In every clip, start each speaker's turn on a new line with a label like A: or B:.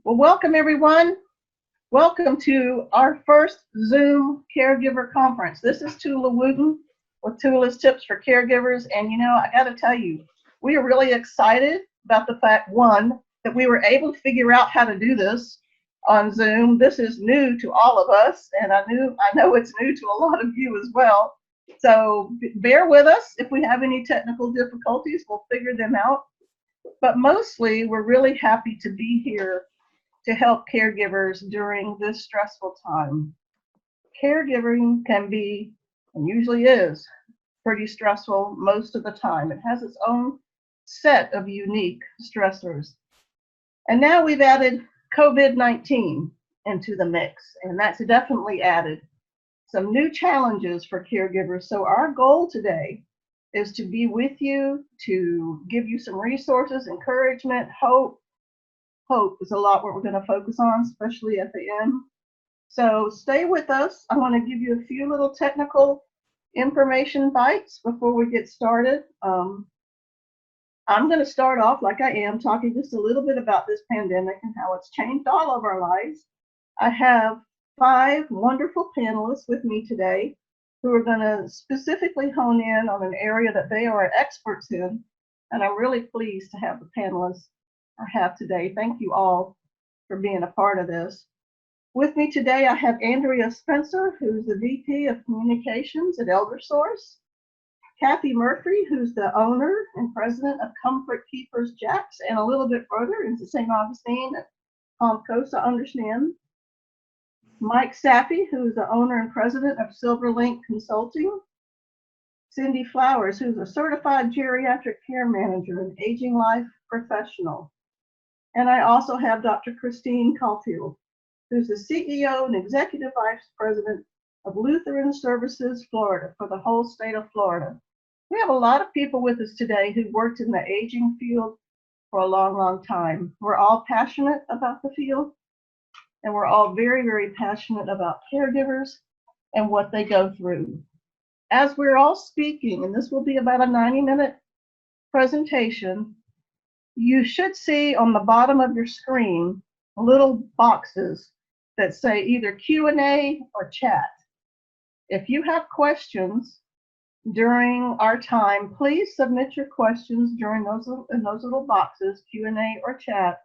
A: Well, welcome everyone. Welcome to our first Zoom Caregiver Conference. This is Toula Wooten with Toula's Tips for Caregivers. And I got to tell you, we are really excited about the fact, one, that we were able to figure out how to do this on Zoom. This is new to all of us, and I know it's new to a lot of you as well. So bear with us. If we have any technical difficulties, we'll figure them out. But mostly, we're really happy to be here to help caregivers during this stressful time. Caregiving can be, and usually is, pretty stressful most of the time. It has its own set of unique stressors. And now we've added COVID-19 into the mix, and that's definitely added some new challenges for caregivers. So our goal today is to be with you, to give you some resources, encouragement, hope. Hope is a lot what we're going to focus on, especially at the end. So stay with us. I want to give you a few little technical information bites before we get started. I'm going to start off like I am, talking just a little bit about this pandemic and how it's changed all of our lives. I have 5 wonderful panelists with me today who are going to specifically hone in on an area that they are experts in. And I'm really pleased to have the panelists I have today. Thank you all for being a part of this. With me today, I have Andrea Spencer, who's the VP of Communications at Eldersource. Kathy Murphy, who's the owner and president of Comfort Keepers Jacks, and a little bit further into St. Augustine at Palm Coast, I understand. Mike Sappy, who's the owner and president of Silverlink Consulting. Cindy Flowers, who's a certified geriatric care manager and aging life professional. And I also have Dr. Christine Caulfield, who's the CEO and Executive Vice President of Lutheran Services Florida for the whole state of Florida. We have a lot of people with us today who worked in the aging field for a long, long time. We're all passionate about the field, and we're all very, very passionate about caregivers and what they go through. As we're all speaking, and this will be about a 90-minute presentation, you should see on the bottom of your screen little boxes that say either Q&A or chat. If you have questions during our time, please submit your questions during those little boxes, Q&A or chat.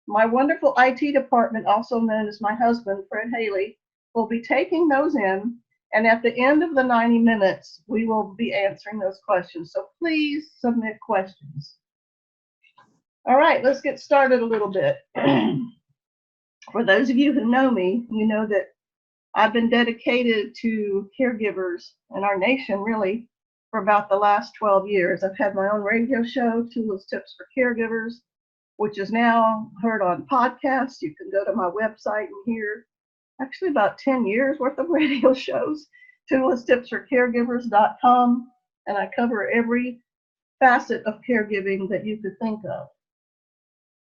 A: My wonderful IT department, also known as my husband, Fred Haley, will be taking those in, and at the end of the 90 minutes, we will be answering those questions. So please submit questions. All right, let's get started a little bit. For those of you who know me, you know that I've been dedicated to caregivers in our nation, really, for about the last 12 years. I've had my own radio show, Toula's Tips for Caregivers, which is now heard on podcasts. You can go to my website and hear actually about 10 years worth of radio shows, toulasTipsForCaregivers.com, and I cover every facet of caregiving that you could think of.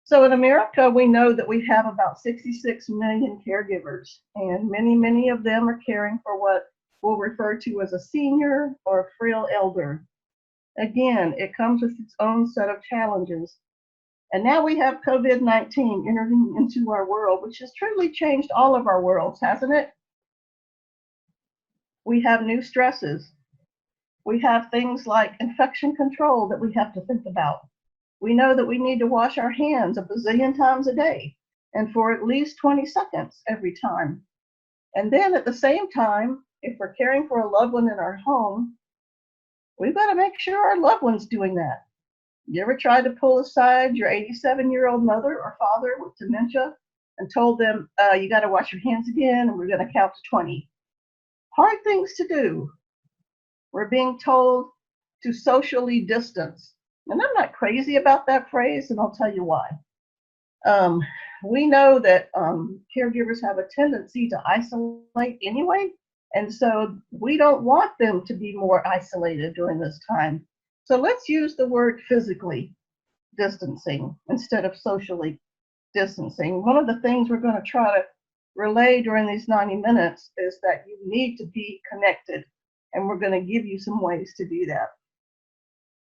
A: So in America, we know that we have about 66 million caregivers, and many, many of them are caring for what we'll refer to as a senior or a frail elder. Again, it comes with its own set of challenges. And now we have COVID-19 entering into our world, which has truly changed all of our worlds, hasn't it? We have new stresses. We have things like infection control that we have to think about. We know that we need to wash our hands a bazillion times a day and for at least 20 seconds every time. And then at the same time, if we're caring for a loved one in our home, we've got to make sure our loved one's doing that. You ever tried to pull aside your 87-year-old mother or father with dementia and told them, you got to wash your hands again and we're going to count to 20? Hard things to do. We're being told to socially distance. And I'm not crazy about that phrase, and I'll tell you why. We know that caregivers have a tendency to isolate anyway, and so we don't want them to be more isolated during this time. So let's use the word physically distancing instead of socially distancing. One of the things we're going to try to relay during these 90 minutes is that you need to be connected, and we're going to give you some ways to do that.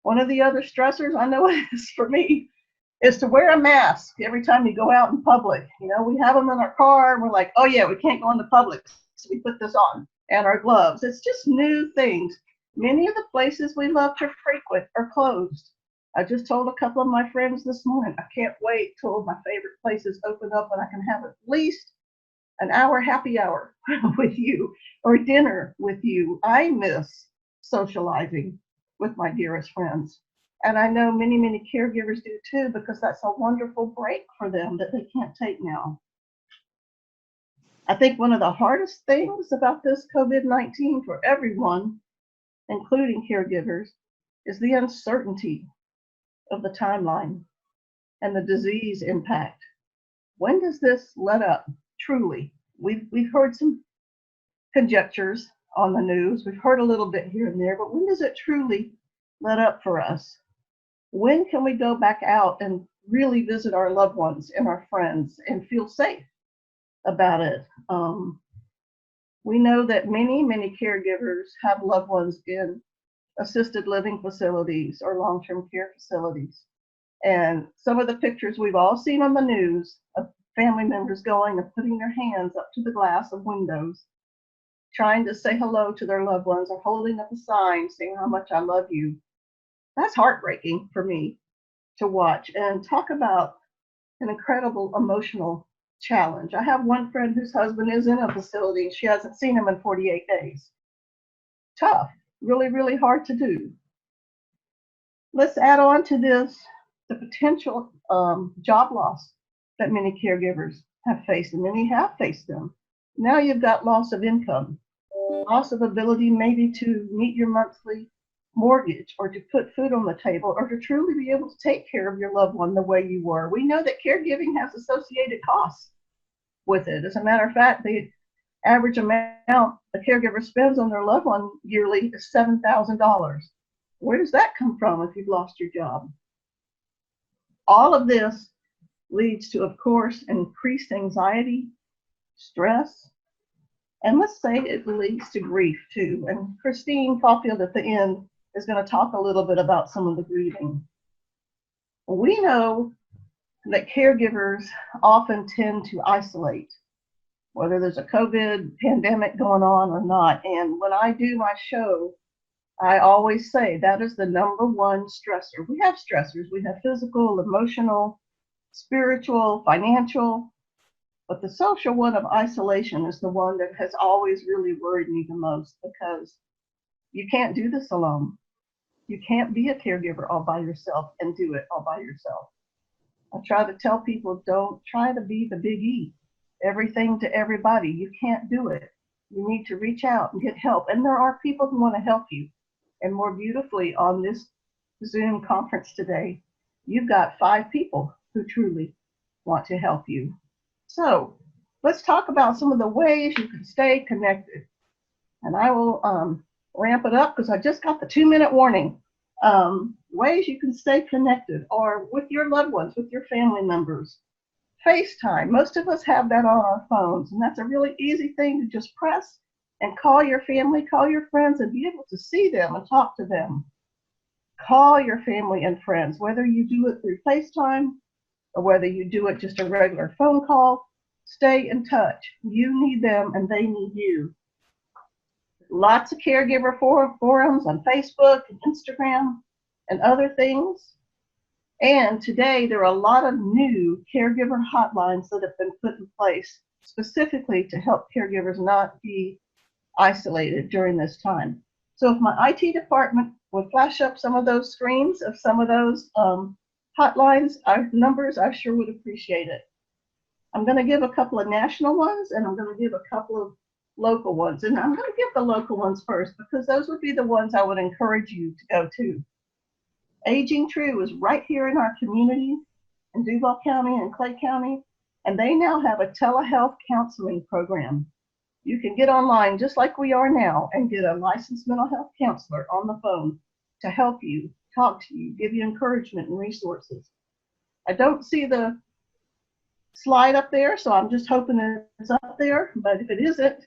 A: One of the other stressors, I know it is for me, is to wear a mask every time you go out in public. You know, we have them in our car and we're like, oh yeah, we can't go into public, so we put this on, and our gloves. It's just new things. Many of the places we love to frequent are closed. I just told a couple of my friends this morning, I can't wait till my favorite places open up and I can have at least an hour happy hour with you or dinner with you. I miss socializing with my dearest friends. And I know many, many caregivers do too, because that's a wonderful break for them that they can't take now. I think one of the hardest things about this COVID-19 for everyone, including caregivers, is the uncertainty of the timeline and the disease impact. When does this let up? Truly, we've heard some conjectures on the news. We've heard a little bit here and there, but when does it truly let up for us? When can we go back out and really visit our loved ones and our friends and feel safe about it? We know that many, many caregivers have loved ones in assisted living facilities or long-term care facilities. And some of the pictures we've all seen on the news of family members going and putting their hands up to the glass of windows, trying to say hello to their loved ones or holding up a sign saying how much I love you. That's heartbreaking for me to watch, and talk about an incredible emotional challenge. I have one friend whose husband is in a facility and she hasn't seen him in 48 days. Tough, really, really hard to do. Let's add on to this the potential job loss that many caregivers have faced, and many have faced them. Now you've got loss of income, loss of ability maybe to meet your monthly mortgage or to put food on the table or to truly be able to take care of your loved one the way you were. We know that caregiving has associated costs with it. As a matter of fact, the average amount a caregiver spends on their loved one yearly is $7,000. Where does that come from if you've lost your job? All of this leads to, of course, increased anxiety, stress, and let's say it leads to grief too. And Christine Caulfield at the end is going to talk a little bit about some of the grieving. We know that caregivers often tend to isolate, whether there's a COVID pandemic going on or not. And when I do my show, I always say that is the number one stressor. We have stressors. We have physical, emotional, spiritual, financial, but the social one of isolation is the one that has always really worried me the most, because you can't do this alone. You can't be a caregiver all by yourself and do it all by yourself. I try to tell people, don't try to be the big E, everything to everybody. You can't do it. You need to reach out and get help. And there are people who want to help you. And more beautifully, on this Zoom conference today, you've got 5 people who truly want to help you. So let's talk about some of the ways you can stay connected. And I will ramp it up because I just got the 2-minute warning. Ways you can stay connected or with your loved ones, with your family members. FaceTime. Most of us have that on our phones, and that's a really easy thing to just press and call your family, call your friends, and be able to see them and talk to them. Call your family and friends, whether you do it through FaceTime or whether you do it just a regular phone call. Stay in touch. You need them and they need you. Lots of caregiver forums on Facebook and Instagram and other things. And today there are a lot of new caregiver hotlines that have been put in place specifically to help caregivers not be isolated during this time. So if my IT department would flash up some of those screens of some of those hotlines, numbers, I sure would appreciate it. I'm going to give a couple of national ones and I'm going to give a couple of local ones. And I'm going to give the local ones first because those would be the ones I would encourage you to go to. Aging True is right here in our community in Duval County and Clay County, and they now have a telehealth counseling program. You can get online just like we are now and get a licensed mental health counselor on the phone to help you, talk to you, give you encouragement and resources. I don't see the slide up there, so I'm just hoping it's up there, but if it isn't,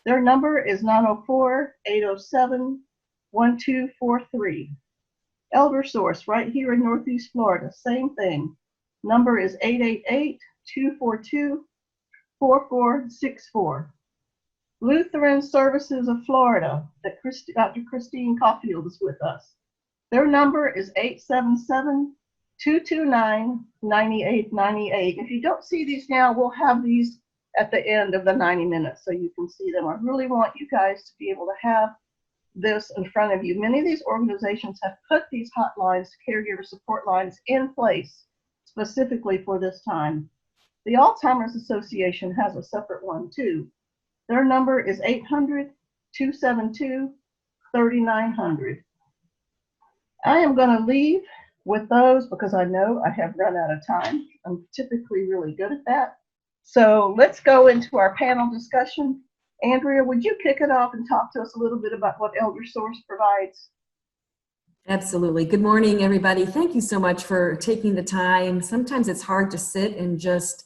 A: their number is 904-807-1243. Eldersource, right here in Northeast Florida, same thing. Number is 888-242-4464. Lutheran Services of Florida, that Dr. Christine Caulfield is with us. Their number is 877-229-9898. If you don't see these now, we'll have these at the end of the 90 minutes so you can see them. I really want you guys to be able to have this in front of you. Many of these organizations have put these hotlines, caregiver support lines, in place specifically for this time. The Alzheimer's Association has a separate one too. Their number is 800-272-3900. I am going to leave with those because I know I have run out of time. I'm typically really good at that. So let's go into our panel discussion. Andrea, would you kick it off and talk to us a little bit about what Eldersource provides?
B: Absolutely. Good morning, everybody. Thank you so much for taking the time. Sometimes it's hard to sit and just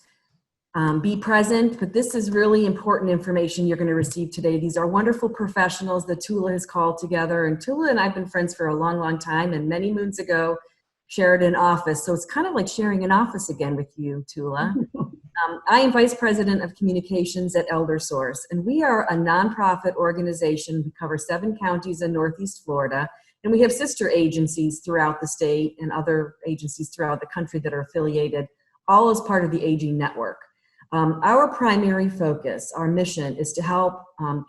B: be present, but this is really important information you're going to receive today. These are wonderful professionals that Toula has called together, and Toula and I have been friends for a long, long time, and many moons ago shared an office. So it's kind of like sharing an office again with you, Toula. I am Vice President of Communications at Eldersource, and we are a nonprofit organization. We cover 7 counties in Northeast Florida, and we have sister agencies throughout the state and other agencies throughout the country that are affiliated, all as part of the Aging Network. Our primary focus, our mission, is to help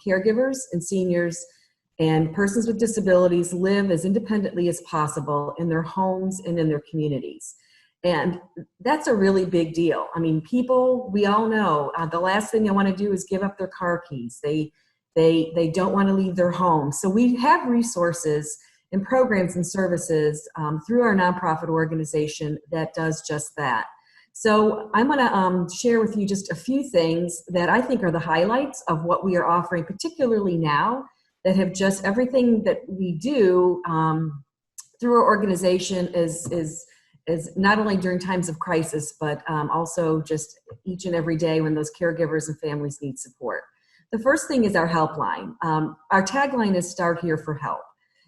B: caregivers and seniors and persons with disabilities live as independently as possible in their homes and in their communities. And that's a really big deal. I mean, people, we all know, the last thing they want to do is give up their car keys. They don't want to leave their home. So we have resources and programs and services through our nonprofit organization that does just that. So I'm going to share with you just a few things that I think are the highlights of what we are offering, particularly now, that have just everything that we do through our organization is not only during times of crisis, but also just each and every day when those caregivers and families need support. The first thing is our helpline. Our tagline is "Start Here for Help."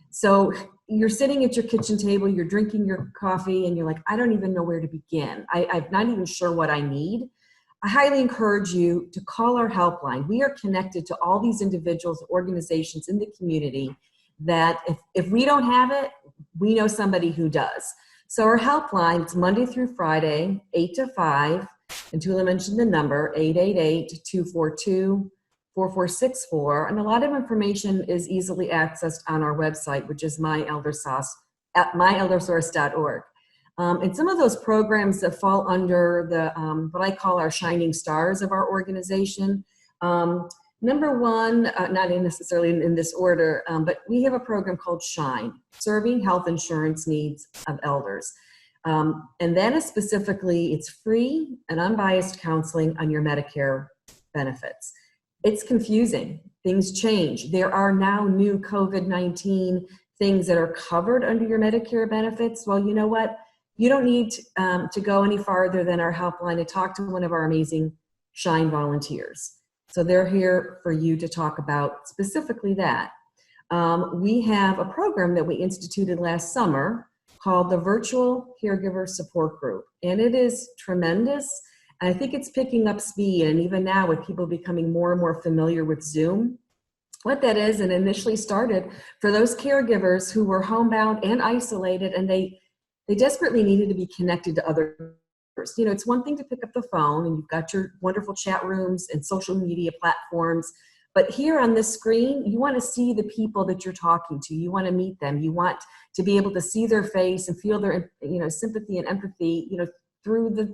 B: So you're sitting at your kitchen table, you're drinking your coffee, and you're like, I don't even know where to begin. I'm not even sure what I need. I highly encourage you to call our helpline. We are connected to all these individuals, organizations in the community that if we don't have it, we know somebody who does. So our helpline, it's Monday through Friday, 8 to 5, and Toula mentioned the number, 888-242-4464, and a lot of information is easily accessed on our website, which is myeldersource.org. And some of those programs that fall under the what I call our shining stars of our organization. Number one, not necessarily in this order, but we have a program called SHINE, Serving Health Insurance Needs of Elders. And that is specifically, it's free and unbiased counseling on your Medicare benefits. It's confusing. Things change. There are now new COVID-19 things that are covered under your Medicare benefits. Well, you know what? You don't need to go any farther than our helpline to talk to one of our amazing SHINE volunteers. So they're here for you to talk about specifically that. We have a program that we instituted last summer called the Virtual Caregiver Support Group, and it is tremendous. I think it's picking up speed, and even now with people becoming more and more familiar with Zoom. What that is, and initially started for those caregivers who were homebound and isolated, and they desperately needed to be connected to others. You know, it's one thing to pick up the phone and you've got your wonderful chat rooms and social media platforms, but here on this screen, you want to see the people that you're talking to. You want to meet them. You want to be able to see their face and feel their, sympathy and empathy, through the,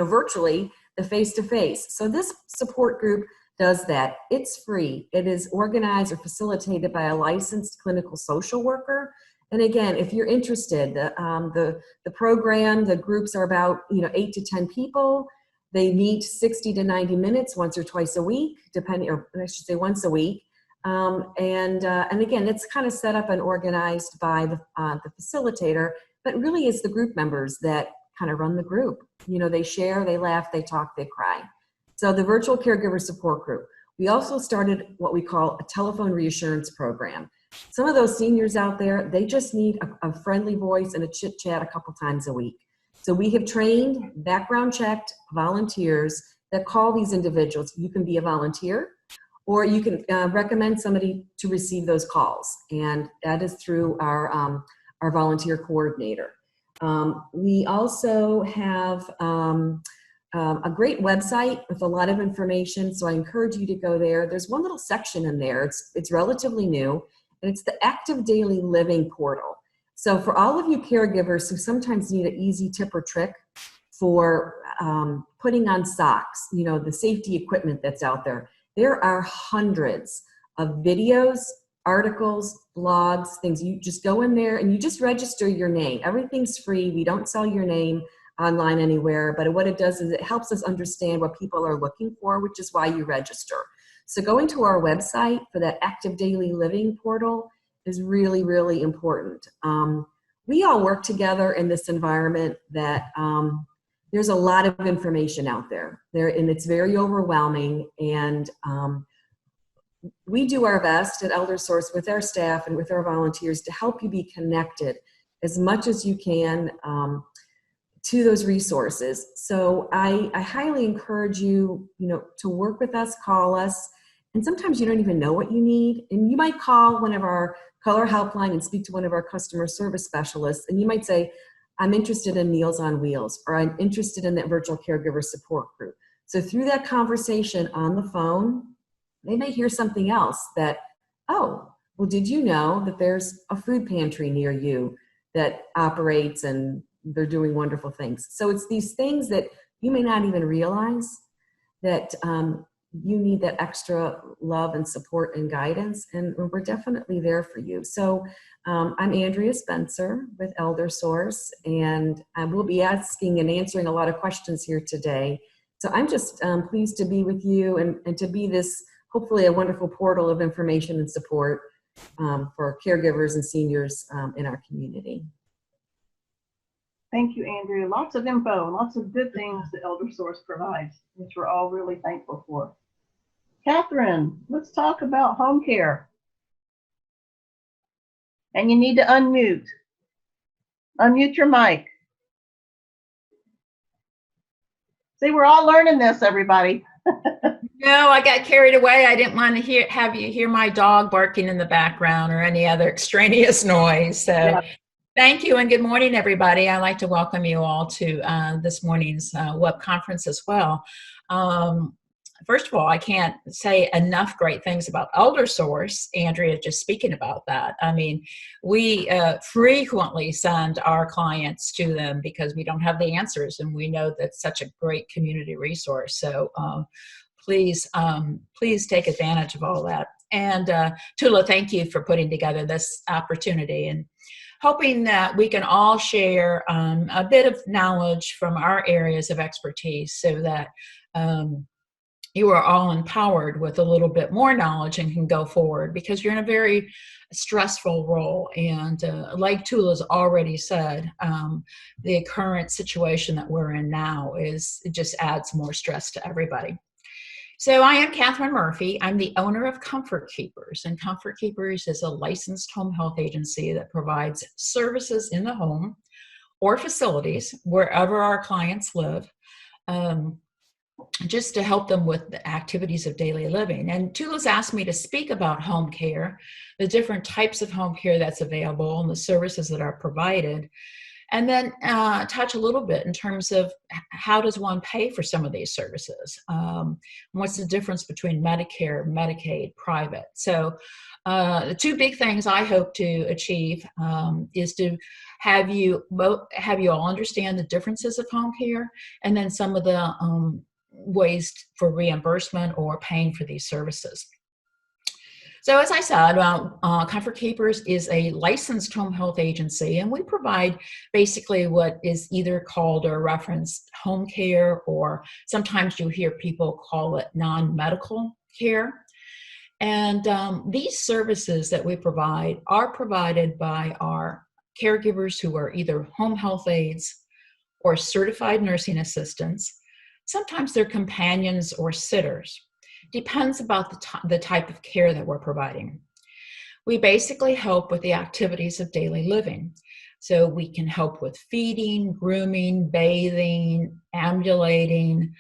B: virtually, the face-to-face. So this support group does that. It's free. It is organized or facilitated by a licensed clinical social worker. And again, if you're interested, the program, the groups are about 8 to 10 people. They meet 60 to 90 minutes once or twice a week, depending, or I should say once a week. And again, it's kind of set up and organized by the facilitator, but really it's the group members that kind of run the group. They share, they laugh, they talk, they cry. So the Virtual Caregiver Support Group. We also started what we call a telephone reassurance program. Some of those seniors out there, they just need a friendly voice and a chit chat a couple times a week. So we have trained, background checked volunteers that call these individuals. You can be a volunteer, or you can recommend somebody to receive those calls. And that is through our volunteer coordinator. We also have a great website with a lot of information, so I encourage you to go there. There's one little section in there, it's relatively new, and it's the Active Daily Living portal. So for all of you caregivers who sometimes need an easy tip or trick for putting on socks, you know, the safety equipment that's out there, there are hundreds of videos, articles, blogs, things. You just go in there and you just register your name. Everything's free. We don't sell your name online anywhere, but what it does is it helps us understand what people are looking for, which is why you register. So going to our website for that Active Daily Living portal is really, really important. We all work together in this environment that there's a lot of information out there, and it's very overwhelming. And we do our best at Eldersource with our staff and with our volunteers to help you be connected as much as you can to those resources. So I highly encourage you, to work with us, call us. And sometimes you don't even know what you need. And you might call one of our caller helpline and speak to one of our customer service specialists. And you might say, I'm interested in Meals on Wheels, or I'm interested in that virtual caregiver support group. So through that conversation on the phone, they may hear something else that, oh, well, did you know that there's a food pantry near you that operates and they're doing wonderful things. So it's these things that you may not even realize that you need that extra love and support and guidance, and we're definitely there for you. So I'm Andrea Spencer with Eldersource, and I will be asking and answering a lot of questions here today. So I'm just pleased to be with you and to be this, hopefully, a wonderful portal of information and support for caregivers and seniors in our community.
A: Thank you, Andrea. Lots of info, lots of good things that Eldersource provides, which we're all really thankful for. Catherine, let's talk about home care. And you need to unmute. Unmute your mic. See, we're all learning this, everybody.
C: No, I got carried away. I didn't want to have you hear my dog barking in the background or any other extraneous noise. So yeah. Thank you and good morning, everybody. I'd like to welcome you all to this morning's web conference as well. First of all, I can't say enough great things about Eldersource. Andrea just speaking about that. I mean, we frequently send our clients to them because we don't have the answers, and we know that's such a great community resource. So please take advantage of all that. And Toula, thank you for putting together this opportunity and hoping that we can all share a bit of knowledge from our areas of expertise so that you are all empowered with a little bit more knowledge and can go forward, because you're in a very stressful role. And like Toula's already said, the current situation that we're in now it just adds more stress to everybody. So I am Catherine Murphy. I'm the owner of Comfort Keepers, and Comfort Keepers is a licensed home health agency that provides services in the home or facilities wherever our clients live, just to help them with the activities of daily living. And Toula's asked me to speak about home care, the different types of home care that's available and the services that are provided. And then touch a little bit in terms of how does one pay for some of these services? What's the difference between Medicare, Medicaid, private? So the two big things I hope to achieve is to have you all understand the differences of home care, and then some of the ways for reimbursement or paying for these services. So as I said, Comfort Keepers is a licensed home health agency, and we provide basically what is either called or referenced home care, or sometimes you hear people call it non-medical care. And these services that we provide are provided by our caregivers who are either home health aides or certified nursing assistants. Sometimes they're companions or sitters. Depends about the type of care that we're providing. We basically help with the activities of daily living. So we can help with feeding, grooming, bathing, ambulating,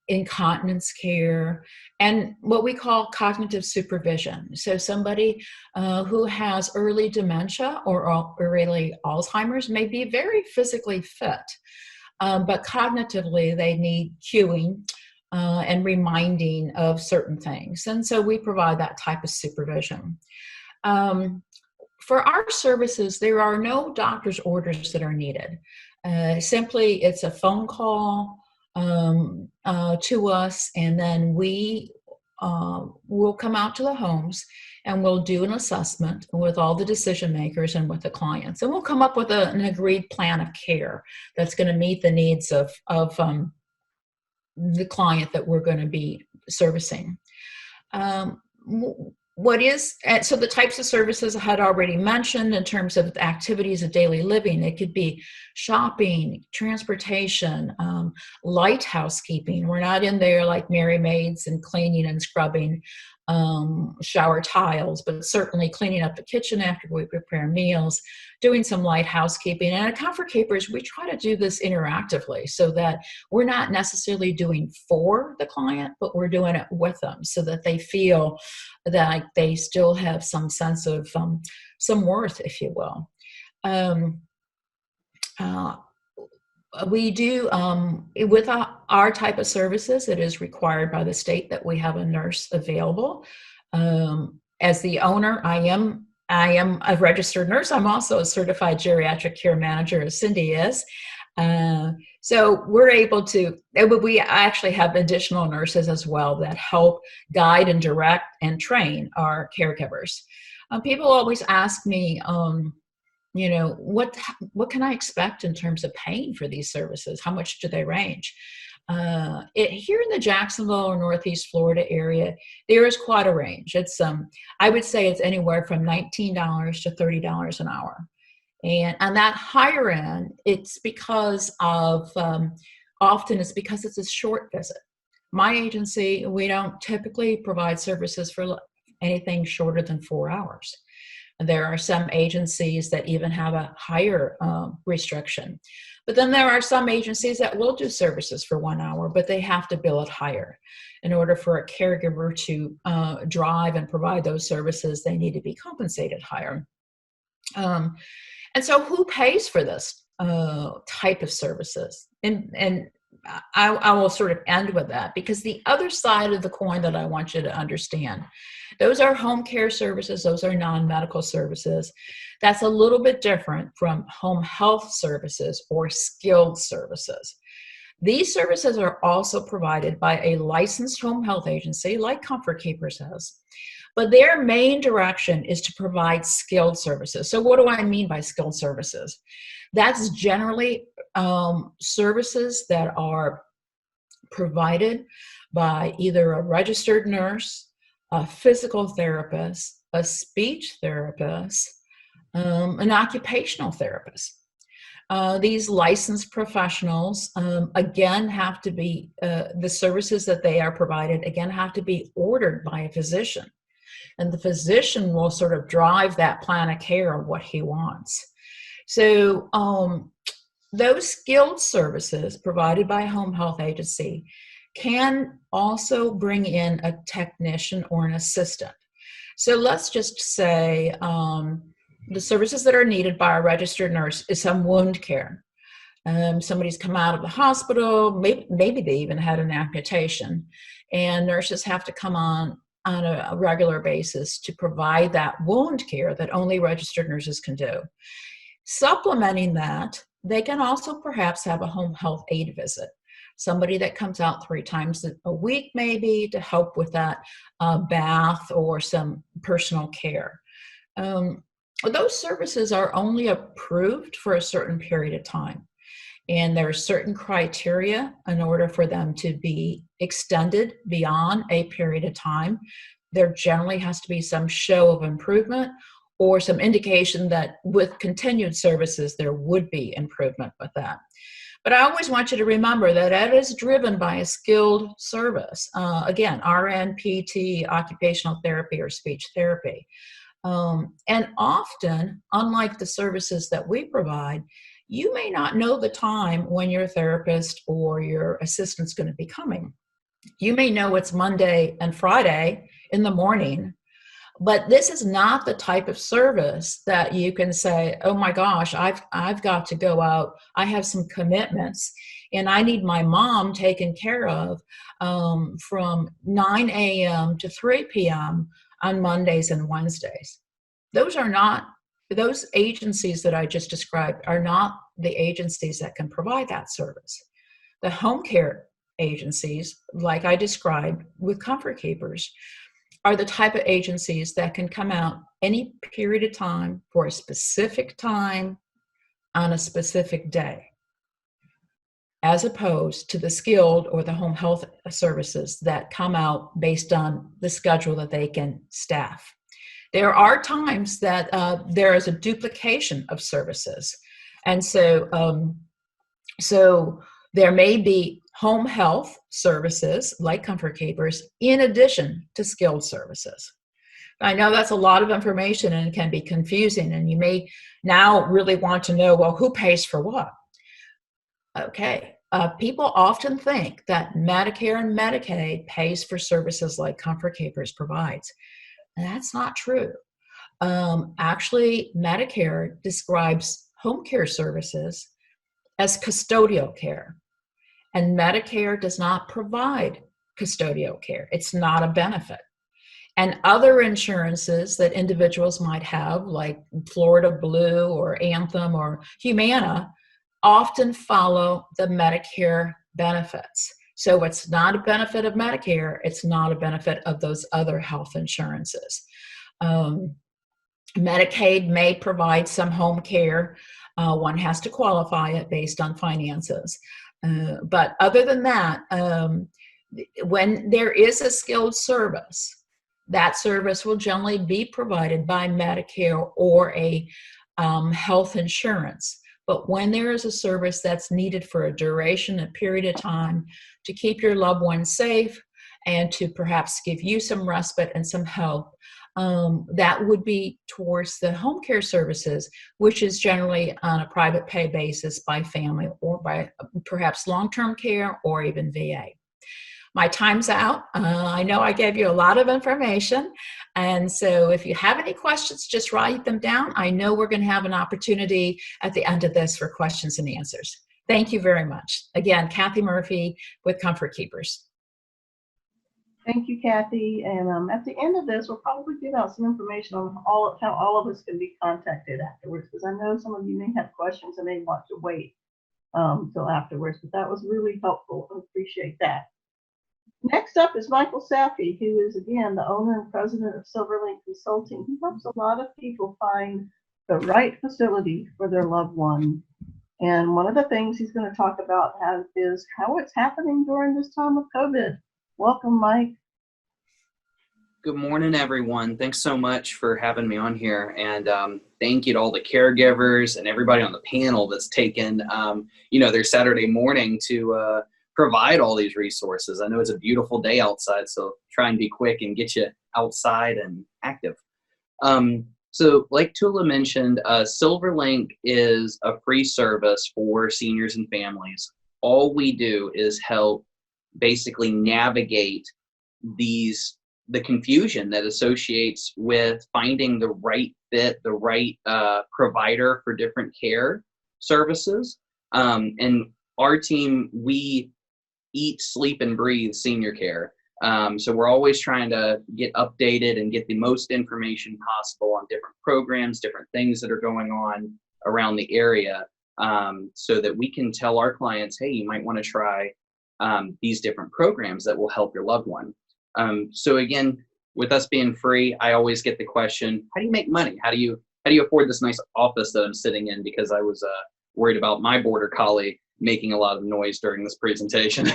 C: incontinence care, and what we call cognitive supervision. So somebody who has early dementia or early Alzheimer's may be very physically fit, but cognitively they need cueing and reminding of certain things. And so we provide that type of supervision. For our services, there are no doctor's orders that are needed. Simply, it's a phone call to us, and then we will come out to the homes and we'll do an assessment with all the decision makers and with the clients. And we'll come up with an agreed plan of care that's going to meet the needs of the client that we're going to be servicing. So the types of services I had already mentioned in terms of activities of daily living. It could be shopping, transportation, light housekeeping. We're not in there like Mary Maids and cleaning and scrubbing shower tiles, but certainly cleaning up the kitchen after we prepare meals, doing some light housekeeping. And at Comfort Keepers, we try to do this interactively so that we're not necessarily doing for the client, but we're doing it with them so that they feel that they still have some sense of some worth, if you will. We do, with our type of services, it is required by the state that we have a nurse available. As the owner, I am a registered nurse. I'm also a certified geriatric care manager, as Cindy is. So we're able to, we actually have additional nurses as well that help guide and direct and train our caregivers. People always ask me, what can I expect in terms of paying for these services? How much do they range? Here in the Jacksonville or Northeast Florida area, there is quite a range. It's I would say it's anywhere from $19 to $30 an hour. And on that higher end, it's because of, often it's because it's a short visit. My agency, we don't typically provide services for anything shorter than 4 hours. There are some agencies that even have a higher restriction. But then there are some agencies that will do services for 1 hour, but they have to bill it higher. In order for a caregiver to drive and provide those services, they need to be compensated higher. And so who pays for this type of services? And I will sort of end with that, because the other side of the coin that I want you to understand, those are home care services, those are non-medical services. That's a little bit different from home health services or skilled services. These services are also provided by a licensed home health agency like Comfort Keepers has, but their main direction is to provide skilled services. So what do I mean by skilled services? That's generally services that are provided by either a registered nurse, a physical therapist, a speech therapist, an occupational therapist. These licensed professionals, again, have to be, the services that they are provided, again, have to be ordered by a physician. And the physician will sort of drive that plan of care of what he wants. So those skilled services provided by a home health agency can also bring in a technician or an assistant. So let's just say the services that are needed by a registered nurse is some wound care. Somebody's come out of the hospital, maybe they even had an amputation, and nurses have to come on a regular basis to provide that wound care that only registered nurses can do. Supplementing that, they can also perhaps have a home health aide visit. Somebody that comes out 3 times a week maybe to help with that bath or some personal care. Those services are only approved for a certain period of time. And there are certain criteria in order for them to be extended beyond a period of time. There generally has to be some show of improvement or some indication that with continued services, there would be improvement with that. But I always want you to remember that that is driven by a skilled service. Again, RN, PT, occupational therapy, or speech therapy. And often, unlike the services that we provide, you may not know the time when your therapist or your assistant's going to be coming. You may know it's Monday and Friday in the morning, but this is not the type of service that you can say, oh my gosh, I've got to go out. I have some commitments and I need my mom taken care of from 9 a.m. to 3 p.m. on Mondays and Wednesdays. Those agencies that I just described are not the agencies that can provide that service. The home care agencies, like I described with Comfort Keepers, are the type of agencies that can come out any period of time for a specific time on a specific day, as opposed to the skilled or the home health services that come out based on the schedule that they can staff. There are times that there is a duplication of services. And so there may be home health services like Comfort Keepers in addition to skilled services. I know that's a lot of information and it can be confusing, and you may now really want to know, well, who pays for what? Okay, people often think that Medicare and Medicaid pays for services like Comfort Keepers provides. And that's not true. Actually, Medicare describes home care services as custodial care. And Medicare does not provide custodial care. It's not a benefit. And other insurances that individuals might have, like Florida Blue or Anthem or Humana, often follow the Medicare benefits. So it's not a benefit of Medicare. It's not a benefit of those other health insurances. Medicaid may provide some home care. One has to qualify it based on finances. But other than that, when there is a skilled service, that service will generally be provided by Medicare or a health insurance. But when there is a service that's needed for a duration, a period of time, to keep your loved one safe and to perhaps give you some respite and some help, that would be towards the home care services, which is generally on a private pay basis by family or by perhaps long-term care or even VA. My time's out. I know I gave you a lot of information. And so if you have any questions, just write them down. I know we're going to have an opportunity at the end of this for questions and answers. Thank you very much. Again, Kathy Murphy with Comfort Keepers.
A: Thank you, Kathy. And at the end of this, we'll probably give out some information on how all of us can be contacted afterwards, because I know some of you may have questions and may want to wait till afterwards, but that was really helpful. I appreciate that. Next up is Michael Safi, who is, again, the owner and president of Silverlink Consulting. He helps a lot of people find the right facility for their loved one. And one of the things he's going to talk about is how it's happening during this time of COVID. Welcome, Mike.
D: Good morning, everyone. Thanks so much for having me on here. And thank you to all the caregivers and everybody on the panel that's taken, their Saturday morning to provide all these resources. I know it's a beautiful day outside, so try and be quick and get you outside and active. So like Toula mentioned, Silverlink is a free service for seniors and families. All we do is help basically navigate the confusion that associates with finding the right fit, the right provider for different care services. And our team, we eat, sleep, and breathe senior care. So we're always trying to get updated and get the most information possible on different programs, different things that are going on around the area, so that we can tell our clients, hey, you might want to try these different programs that will help your loved one. So again, with us being free, I always get the question, how do you make money? How do you afford this nice office that I'm sitting in? Because I was worried about my border collie making a lot of noise during this presentation.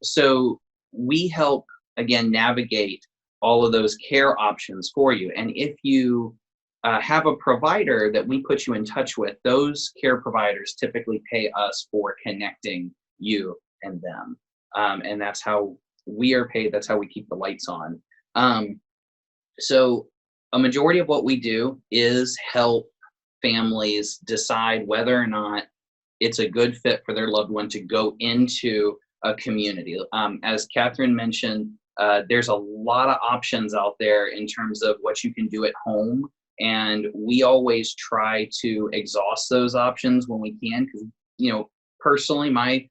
D: So we help, again, navigate all of those care options for you. And if you have a provider that we put you in touch with, those care providers typically pay us for connecting you and them. And that's how we are paid. That's how we keep the lights on. So a majority of what we do is help families decide whether or not it's a good fit for their loved one to go into a community. As Catherine mentioned, there's a lot of options out there in terms of what you can do at home. And we always try to exhaust those options when we can, because, personally, my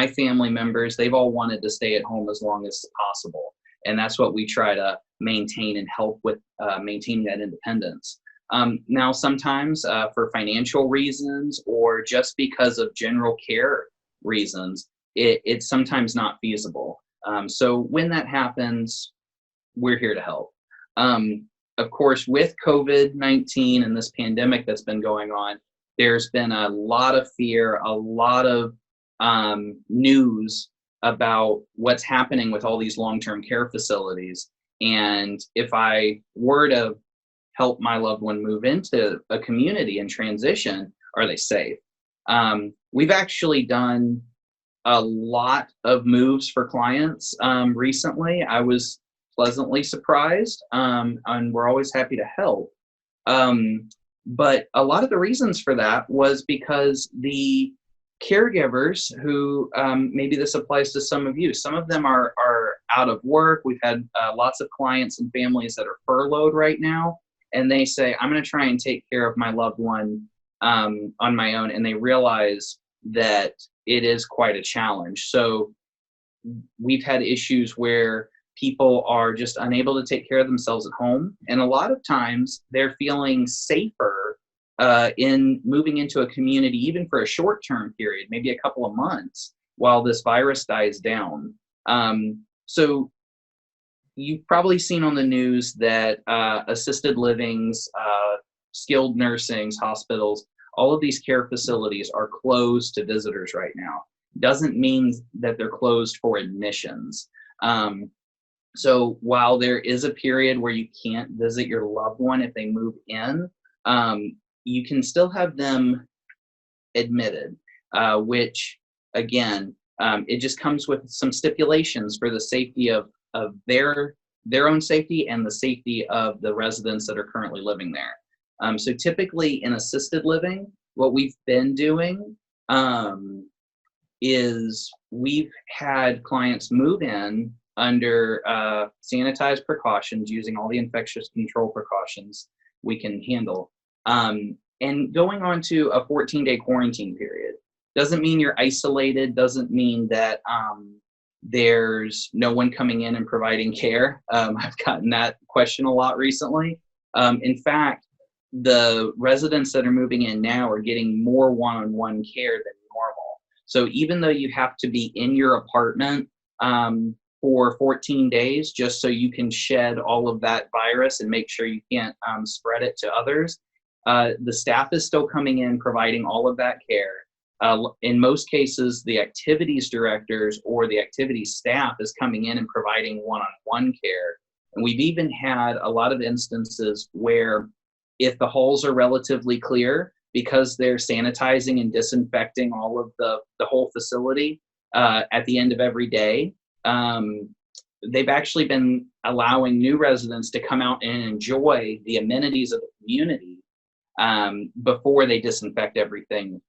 D: family members, they've all wanted to stay at home as long as possible. And that's what we try to maintain and help with maintaining that independence. Now, sometimes for financial reasons or just because of general care reasons, it's sometimes not feasible. So when that happens, we're here to help. Of course, with COVID-19 and this pandemic that's been going on, there's been a lot of fear, a lot of news about what's happening with all these long-term care facilities. And if I were to help my loved one move into a community and transition, are they safe? We've actually done a lot of moves for clients recently. I was pleasantly surprised, and we're always happy to help. But a lot of the reasons for that was because the caregivers who, maybe this applies to some of you, some of them are out of work. We've had lots of clients and families that are furloughed right now, and they say, I'm going to try and take care of my loved one on my own, and they realize that it is quite a challenge. So we've had issues where people are just unable to take care of themselves at home, and a lot of times they're feeling safer in moving into a community, even for a short-term period, maybe a couple of months, while this virus dies down. So you've probably seen on the news that assisted livings, skilled nursings, hospitals, all of these care facilities are closed to visitors right now. Doesn't mean that they're closed for admissions. So while there is a period where you can't visit your loved one if they move in, you can still have them admitted, which again, it just comes with some stipulations for the safety of their own safety and the safety of the residents that are currently living there. So typically in assisted living, what we've been doing is we've had clients move in under sanitized precautions, using all the infectious control precautions we can handle, and going on to a 14-day quarantine period. Doesn't mean you're isolated, doesn't mean that there's no one coming in and providing care. I've gotten that question a lot recently. In fact, the residents that are moving in now are getting more one-on-one care than normal. So even though you have to be in your apartment for 14 days, just so you can shed all of that virus and make sure you can't spread it to others, the staff is still coming in, providing all of that care. In most cases, the activities directors or the activities staff is coming in and providing one-on-one care. And we've even had a lot of instances where if the halls are relatively clear, because they're sanitizing and disinfecting all of the whole facility at the end of every day, they've actually been allowing new residents to come out and enjoy the amenities of the community before they disinfect everything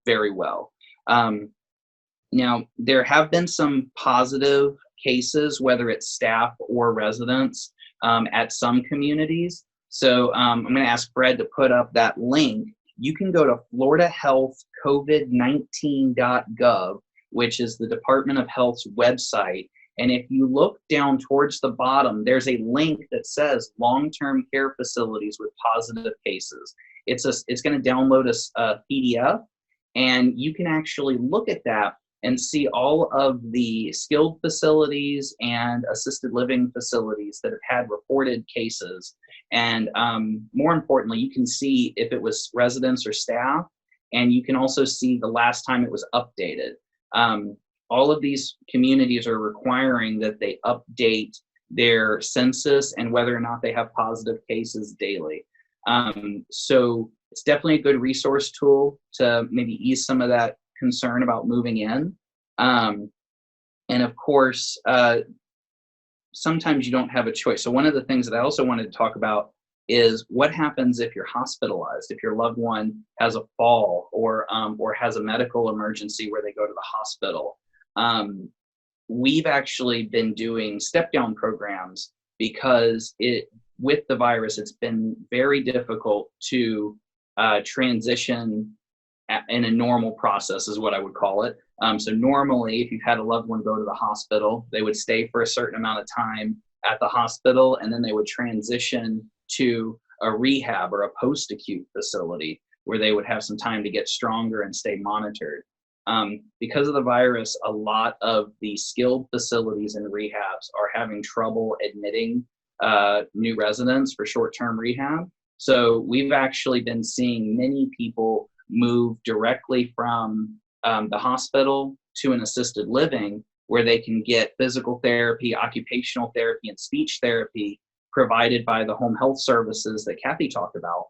D: very well. Now, there have been some positive cases, whether it's staff or residents, at some communities. So I'm going to ask Fred to put up that link. You can go to floridahealthcovid19.gov, which is the Department of Health's website. And if you look down towards the bottom, there's a link that says long-term care facilities with positive cases. It's going to download a PDF, and you can actually look at that and see all of the skilled facilities and assisted living facilities that have had reported cases. And more importantly, you can see if it was residents or staff, and you can also see the last time it was updated. All of these communities are requiring that they update their census and whether or not they have positive cases daily. So it's definitely a good resource tool to maybe ease some of that concern about moving in. And of course, sometimes you don't have a choice. So one of the things that I also wanted to talk about is what happens if you're hospitalized, if your loved one has a fall or has a medical emergency where they go to the hospital. We've actually been doing step-down programs because with the virus, it's been very difficult to transition in a normal process, is what I would call it. So normally, if you've had a loved one go to the hospital, they would stay for a certain amount of time at the hospital, and then they would transition to a rehab or a post-acute facility where they would have some time to get stronger and stay monitored. Because of the virus, a lot of the skilled facilities and rehabs are having trouble admitting new residents for short-term rehab. So we've actually been seeing many people move directly from the hospital to an assisted living where they can get physical therapy, occupational therapy, and speech therapy provided by the home health services that Kathy talked about.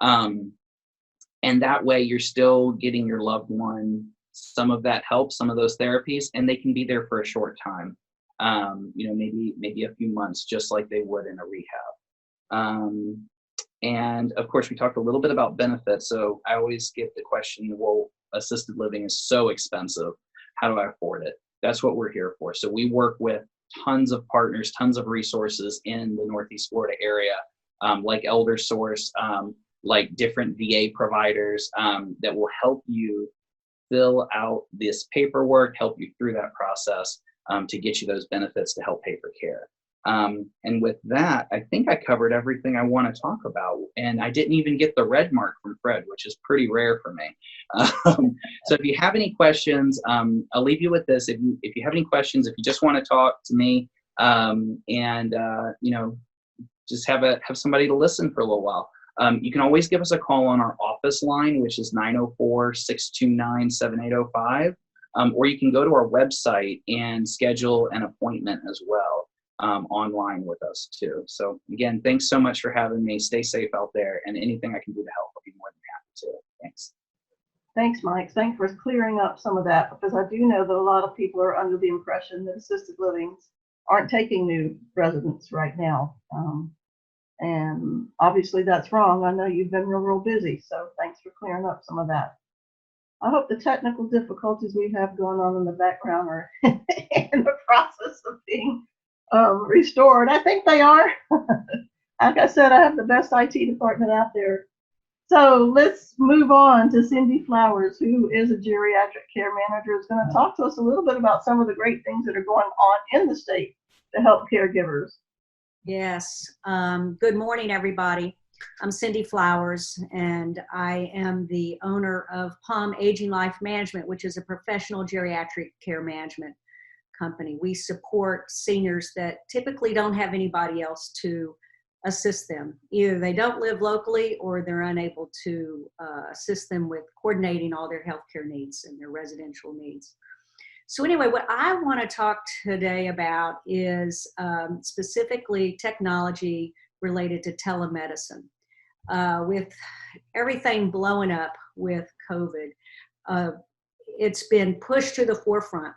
D: And that way you're still getting your loved one some of that help, some of those therapies, and they can be there for a short time, maybe a few months, just like they would in a rehab. And of course, we talked a little bit about benefits. So I always get the question, well, assisted living is so expensive. How do I afford it? That's what we're here for. So we work with tons of partners, tons of resources in the Northeast Florida area, like Eldersource, like different VA providers that will help you fill out this paperwork, help you through that process to get you those benefits to help pay for care. And with that, I think I covered everything I want to talk about. And I didn't even get the red mark from Fred, which is pretty rare for me. So if you have any questions, I'll leave you with this. If you have any questions, if you just want to talk to me just have somebody to listen for a little while, you can always give us a call on our office line, which is 904-629-7805. Or you can go to our website and schedule an appointment as well. Online with us too. So again, thanks so much for having me. Stay safe out there, and anything I can do to help, I'll be more than happy to. Thanks.
A: Thanks, Mike. Thanks for clearing up some of that, because I do know that a lot of people are under the impression that assisted livings aren't taking new residents right now. And obviously that's wrong. I know you've been real busy, so thanks for clearing up some of that. I hope the technical difficulties we have going on in the background are in the process of being restored. I think they are. Like I said, I have the best IT department out there. So let's move on to Cindy Flowers, who is a geriatric care manager, is going to talk to us a little bit about some of the great things that are going on in the state to help caregivers.
E: Yes. Good morning, everybody. I'm Cindy Flowers, and I am the owner of Palm Aging Life Management, which is a professional geriatric care management company. We support seniors that typically don't have anybody else to assist them. Either they don't live locally or they're unable to assist them with coordinating all their healthcare needs and their residential needs. So anyway, what I want to talk today about is specifically technology related to telemedicine. With everything blowing up with COVID, it's been pushed to the forefront.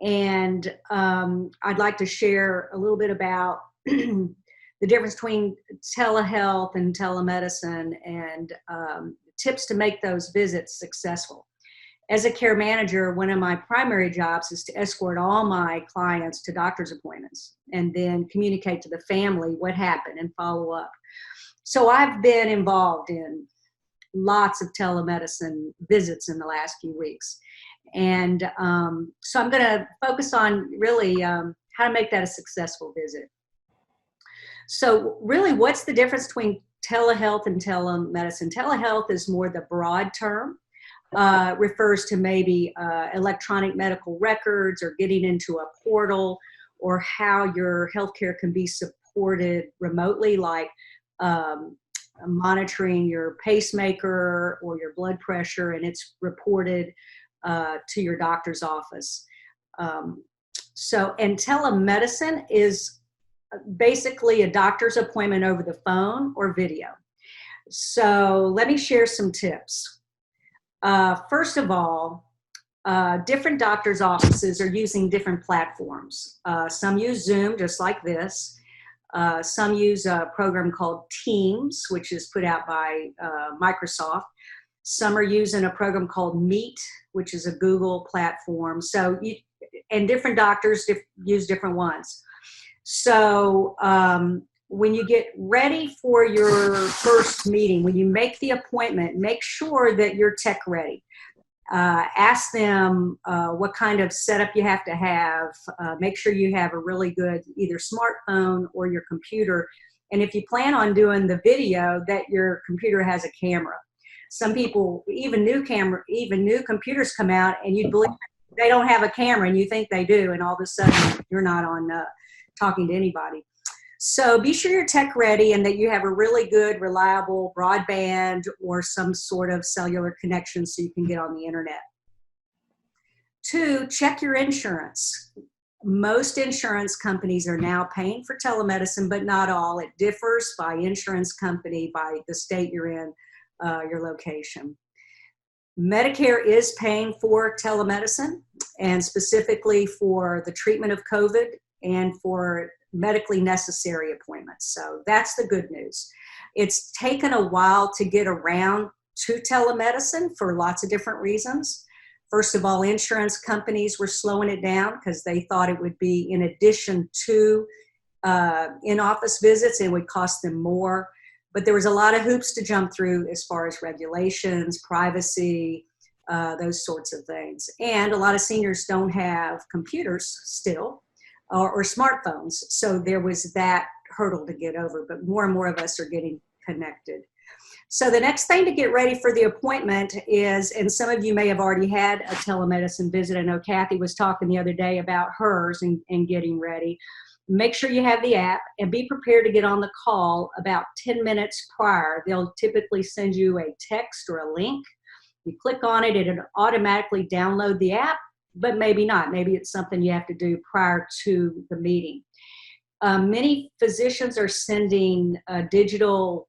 E: And I'd like to share a little bit about the difference between telehealth and telemedicine and tips to make those visits successful. As a care manager, one of my primary jobs is to escort all my clients to doctor's appointments and then communicate to the family what happened and follow up. So I've been involved in lots of telemedicine visits in the last few weeks. And so I'm going to focus on really how to make that a successful visit. So really, what's the difference between telehealth and telemedicine? Telehealth is more the broad term, refers to maybe electronic medical records or getting into a portal, or how your healthcare can be supported remotely, like monitoring your pacemaker or your blood pressure, and it's reported to your doctor's office. And telemedicine is basically a doctor's appointment over the phone or video. So let me share some tips. First of all, different doctors' offices are using different platforms. Some use Zoom, just like this. Some use a program called Teams, which is put out by Microsoft. Some are using a program called Meet, which is a Google platform. And different doctors use different ones. So when you get ready for your first meeting, when you make the appointment, make sure that you're tech ready. Ask them what kind of setup you have to have. Make sure you have a really good either smartphone or your computer. And if you plan on doing the video, that your computer has a camera. Some people, even new computers come out and you'd believe they don't have a camera and you think they do, and all of a sudden you're not on talking to anybody. So be sure you're tech ready and that you have a really good, reliable broadband or some sort of cellular connection so you can get on the internet. 2, check your insurance. Most insurance companies are now paying for telemedicine, but not all. It differs by insurance company, by the state you're in, your location. Medicare is paying for telemedicine, and specifically for the treatment of COVID and for medically necessary appointments. So that's the good news. It's taken a while to get around to telemedicine for lots of different reasons. First of all, insurance companies were slowing it down because they thought it would be in addition to in-office visits, and it would cost them more. But there was a lot of hoops to jump through as far as regulations, privacy, those sorts of things. And a lot of seniors don't have computers still or smartphones. So there was that hurdle to get over, but more and more of us are getting connected. So the next thing to get ready for the appointment is, and some of you may have already had a telemedicine visit. I know Kathy was talking the other day about hers and getting ready. Make sure you have the app and be prepared to get on the call about 10 minutes prior. They'll typically send you a text or a link. You click on it, it'll automatically download the app, but maybe not. Maybe it's something you have to do prior to the meeting. Many physicians are sending digital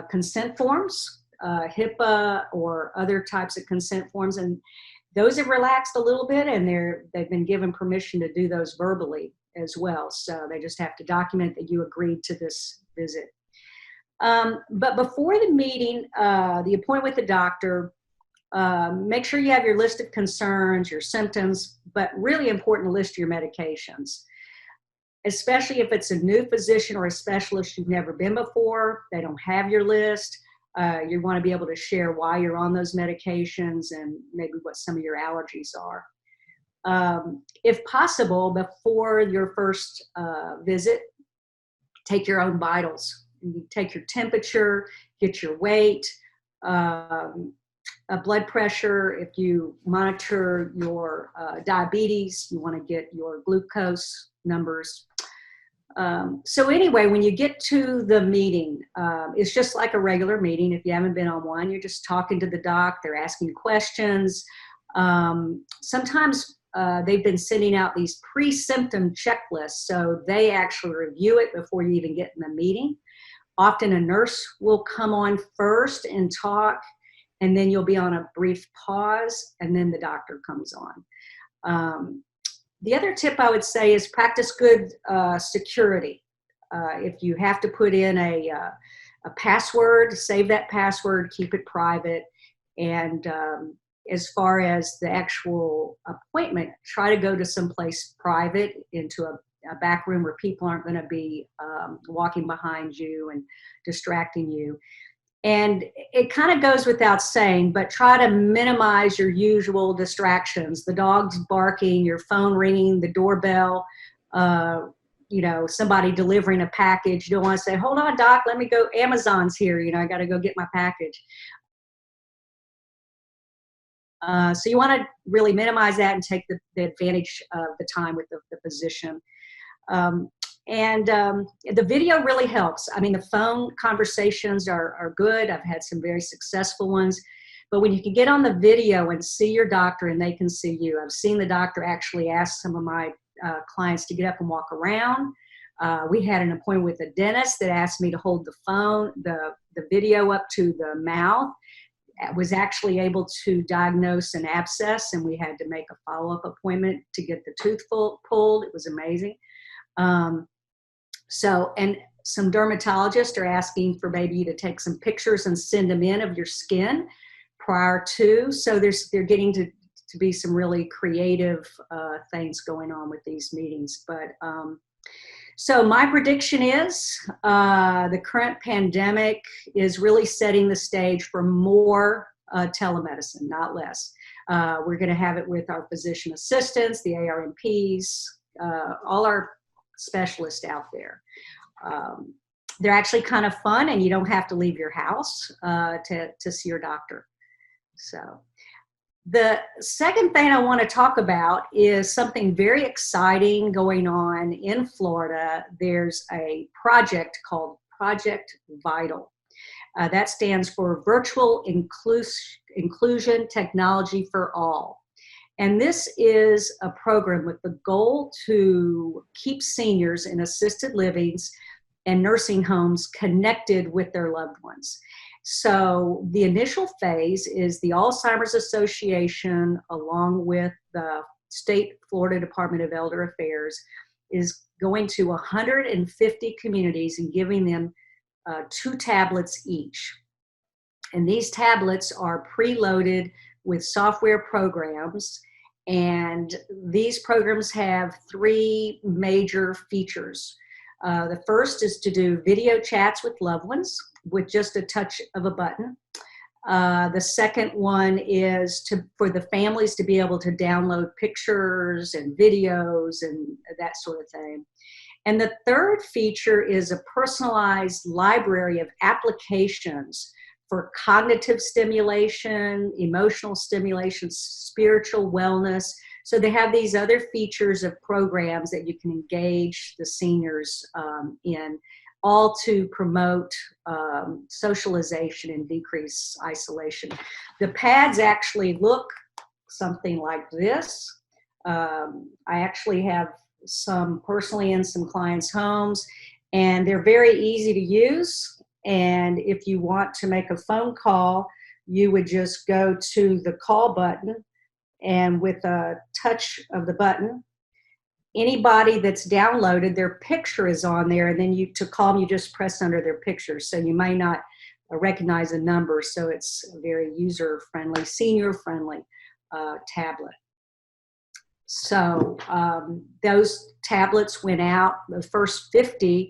E: consent forms, HIPAA or other types of consent forms, and those have relaxed a little bit, and they've been given permission to do those verbally as well. So they just have to document that you agreed to this visit. But before the meeting, the appointment with the doctor, make sure you have your list of concerns, your symptoms, but really important to list your medications. Especially if it's a new physician or a specialist you've never been before, they don't have your list. You want to be able to share why you're on those medications and maybe what some of your allergies are. If possible, before your first visit, take your own vitals. You take your temperature, get your weight, blood pressure. If you monitor your diabetes, you want to get your glucose numbers. So anyway, when you get to the meeting, it's just like a regular meeting. If you haven't been on one, you're just talking to the doc. They're asking questions. Sometimes they've been sending out these pre-symptom checklists, so they actually review it before you even get in the meeting. Often a nurse will come on first and talk, and then you'll be on a brief pause, and then the doctor comes on. The other tip I would say is practice good security. If you have to put in a password, save that password, keep it private. And as far as the actual appointment, try to go to someplace private, into a back room where people aren't going to be walking behind you and distracting you. And it kind of goes without saying, but try to minimize your usual distractions. The dog's barking, your phone ringing, the doorbell, somebody delivering a package. You don't want to say, hold on, doc, let me go, Amazon's here, I got to go get my package. So you want to really minimize that and take the advantage of the time with the physician. And the video really helps. I mean, the phone conversations are good. I've had some very successful ones. But when you can get on the video and see your doctor and they can see you. I've seen the doctor actually ask some of my clients to get up and walk around. We had an appointment with a dentist that asked me to hold the phone, the video up to the mouth. was actually able to diagnose an abscess, and we had to make a follow-up appointment to get the tooth pulled. It was amazing. And some dermatologists are asking for maybe you to take some pictures and send them in of your skin prior to. So they're getting to be some really creative things going on with these meetings. But so my prediction is the current pandemic is really setting the stage for more telemedicine, not less. We're going to have it with our physician assistants, the ARNPs, all our specialists out there. They're actually kind of fun, and you don't have to leave your house to see your doctor. So the second thing I want to talk about is something very exciting going on in Florida. There's a project called Project Vital. That stands for Virtual Inclusion Technology for All. And this is a program with the goal to keep seniors in assisted livings and nursing homes connected with their loved ones. So the initial phase is the Alzheimer's Association, along with the State Florida Department of Elder Affairs, is going to 150 communities and giving them 2 tablets each. And these tablets are preloaded with software programs, and these programs have 3 major features. The first is to do video chats with loved ones with just a touch of a button. The second one is for the families to be able to download pictures and videos and that sort of thing. And the third feature is a personalized library of applications for cognitive stimulation, emotional stimulation, spiritual wellness. So they have these other features of programs that you can engage the seniors in, all to promote socialization and decrease isolation. The pads actually look something like this. I actually have some personally in some clients' homes, and they're very easy to use. And if you want to make a phone call, you would just go to the call button, and with a touch of the button, anybody that's downloaded, their picture is on there, and then to call them, you just press under their picture. So you may not recognize a number, so it's a very user-friendly, senior-friendly tablet. So those tablets went out, the first 50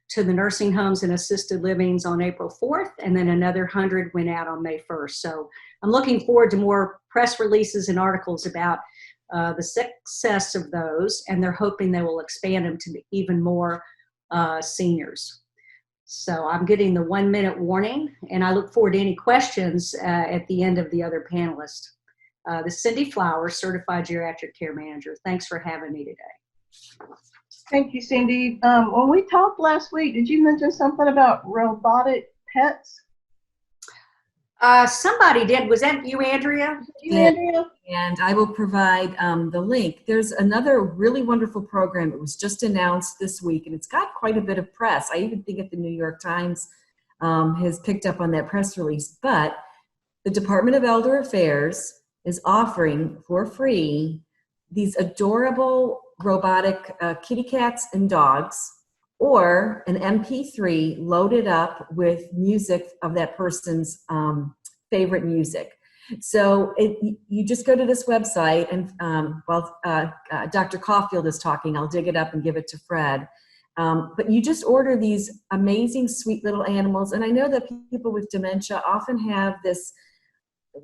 E: to the nursing homes and assisted livings on April 4th, and then another 100 went out on May 1st. So I'm looking forward to more press releases and articles about the success of those, and they're hoping they will expand them to even more seniors. So I'm getting the 1-minute warning, and I look forward to any questions at the end of the other panelists. This is Cindy Flowers, Certified Geriatric Care Manager. Thanks for having me today.
A: Thank you, Cindy. When we talked last week, did you mention something about robotic pets?
E: Somebody did. Was that you, Andrea?
A: Andrea?
B: And I will provide the link. There's another really wonderful program. It was just announced this week, and it's got quite a bit of press. I even think the New York Times has picked up on that press release. But the Department of Elder Affairs is offering for free these adorable robotic kitty cats and dogs, or an MP3 loaded up with music of that person's favorite music. So you just go to this website, and while Dr. Caulfield is talking, I'll dig it up and give it to Fred. But you just order these amazing, sweet little animals. And I know that people with dementia often have this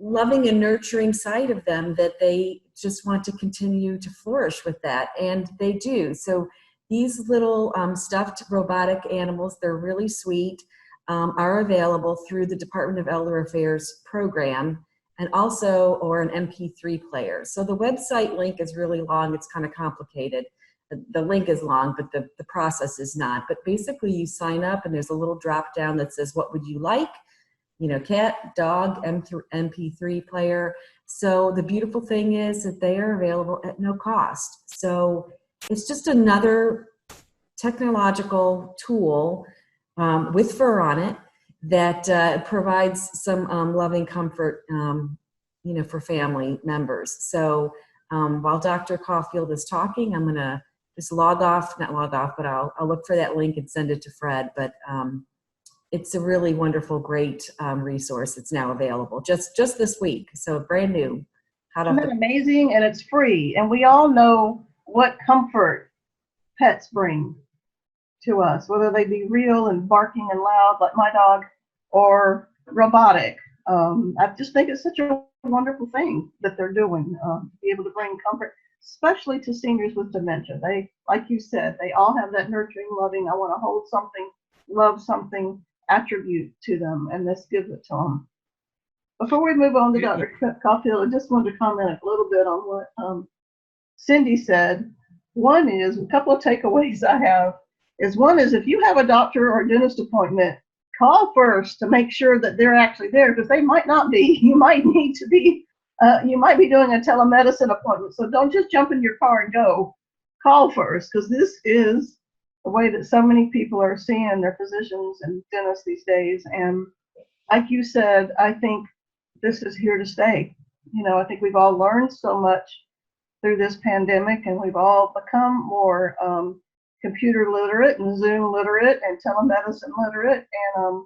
B: loving and nurturing side of them that they just want to continue to flourish with that. And they do. So these little stuffed robotic animals, they're really sweet, are available through the Department of Elder Affairs program, and also, or an MP3 player. So the website link is really long. It's kind of complicated. The link is long, but the process is not. But basically you sign up, and there's a little drop down that says, what would you like? You know, cat, dog, MP3 player. So the beautiful thing is that they are available at no cost. So it's just another technological tool with fur on it. that provides some loving comfort, for family members. So while Dr. Caulfield is talking, I'm gonna just not log off, but I'll look for that link and send it to Fred. But it's a really wonderful, great resource. It's now available just this week, so brand new.
A: Isn't that amazing? And it's free. And we all know what comfort pets bring to us, whether they be real and barking and loud like my dog or robotic. I just think it's such a wonderful thing that they're doing, to be able to bring comfort, especially to seniors with dementia. They, like you said, they all have that nurturing, loving, I want to hold something, love something attribute to them, and this gives it to them. Before we move on to Dr. Caulfield, I just wanted to comment a little bit on what Cindy said. One is, a couple of takeaways I have is, one is, if you have a doctor or a dentist appointment, call first to make sure that they're actually there, because they might not be. You might need to be, you might be doing a telemedicine appointment. So don't just jump in your car and go. Call first, because this is the way that so many people are seeing their physicians and dentists these days. And like you said, I think this is here to stay. I think we've all learned so much through this pandemic, and we've all become more computer literate and Zoom literate and telemedicine literate. And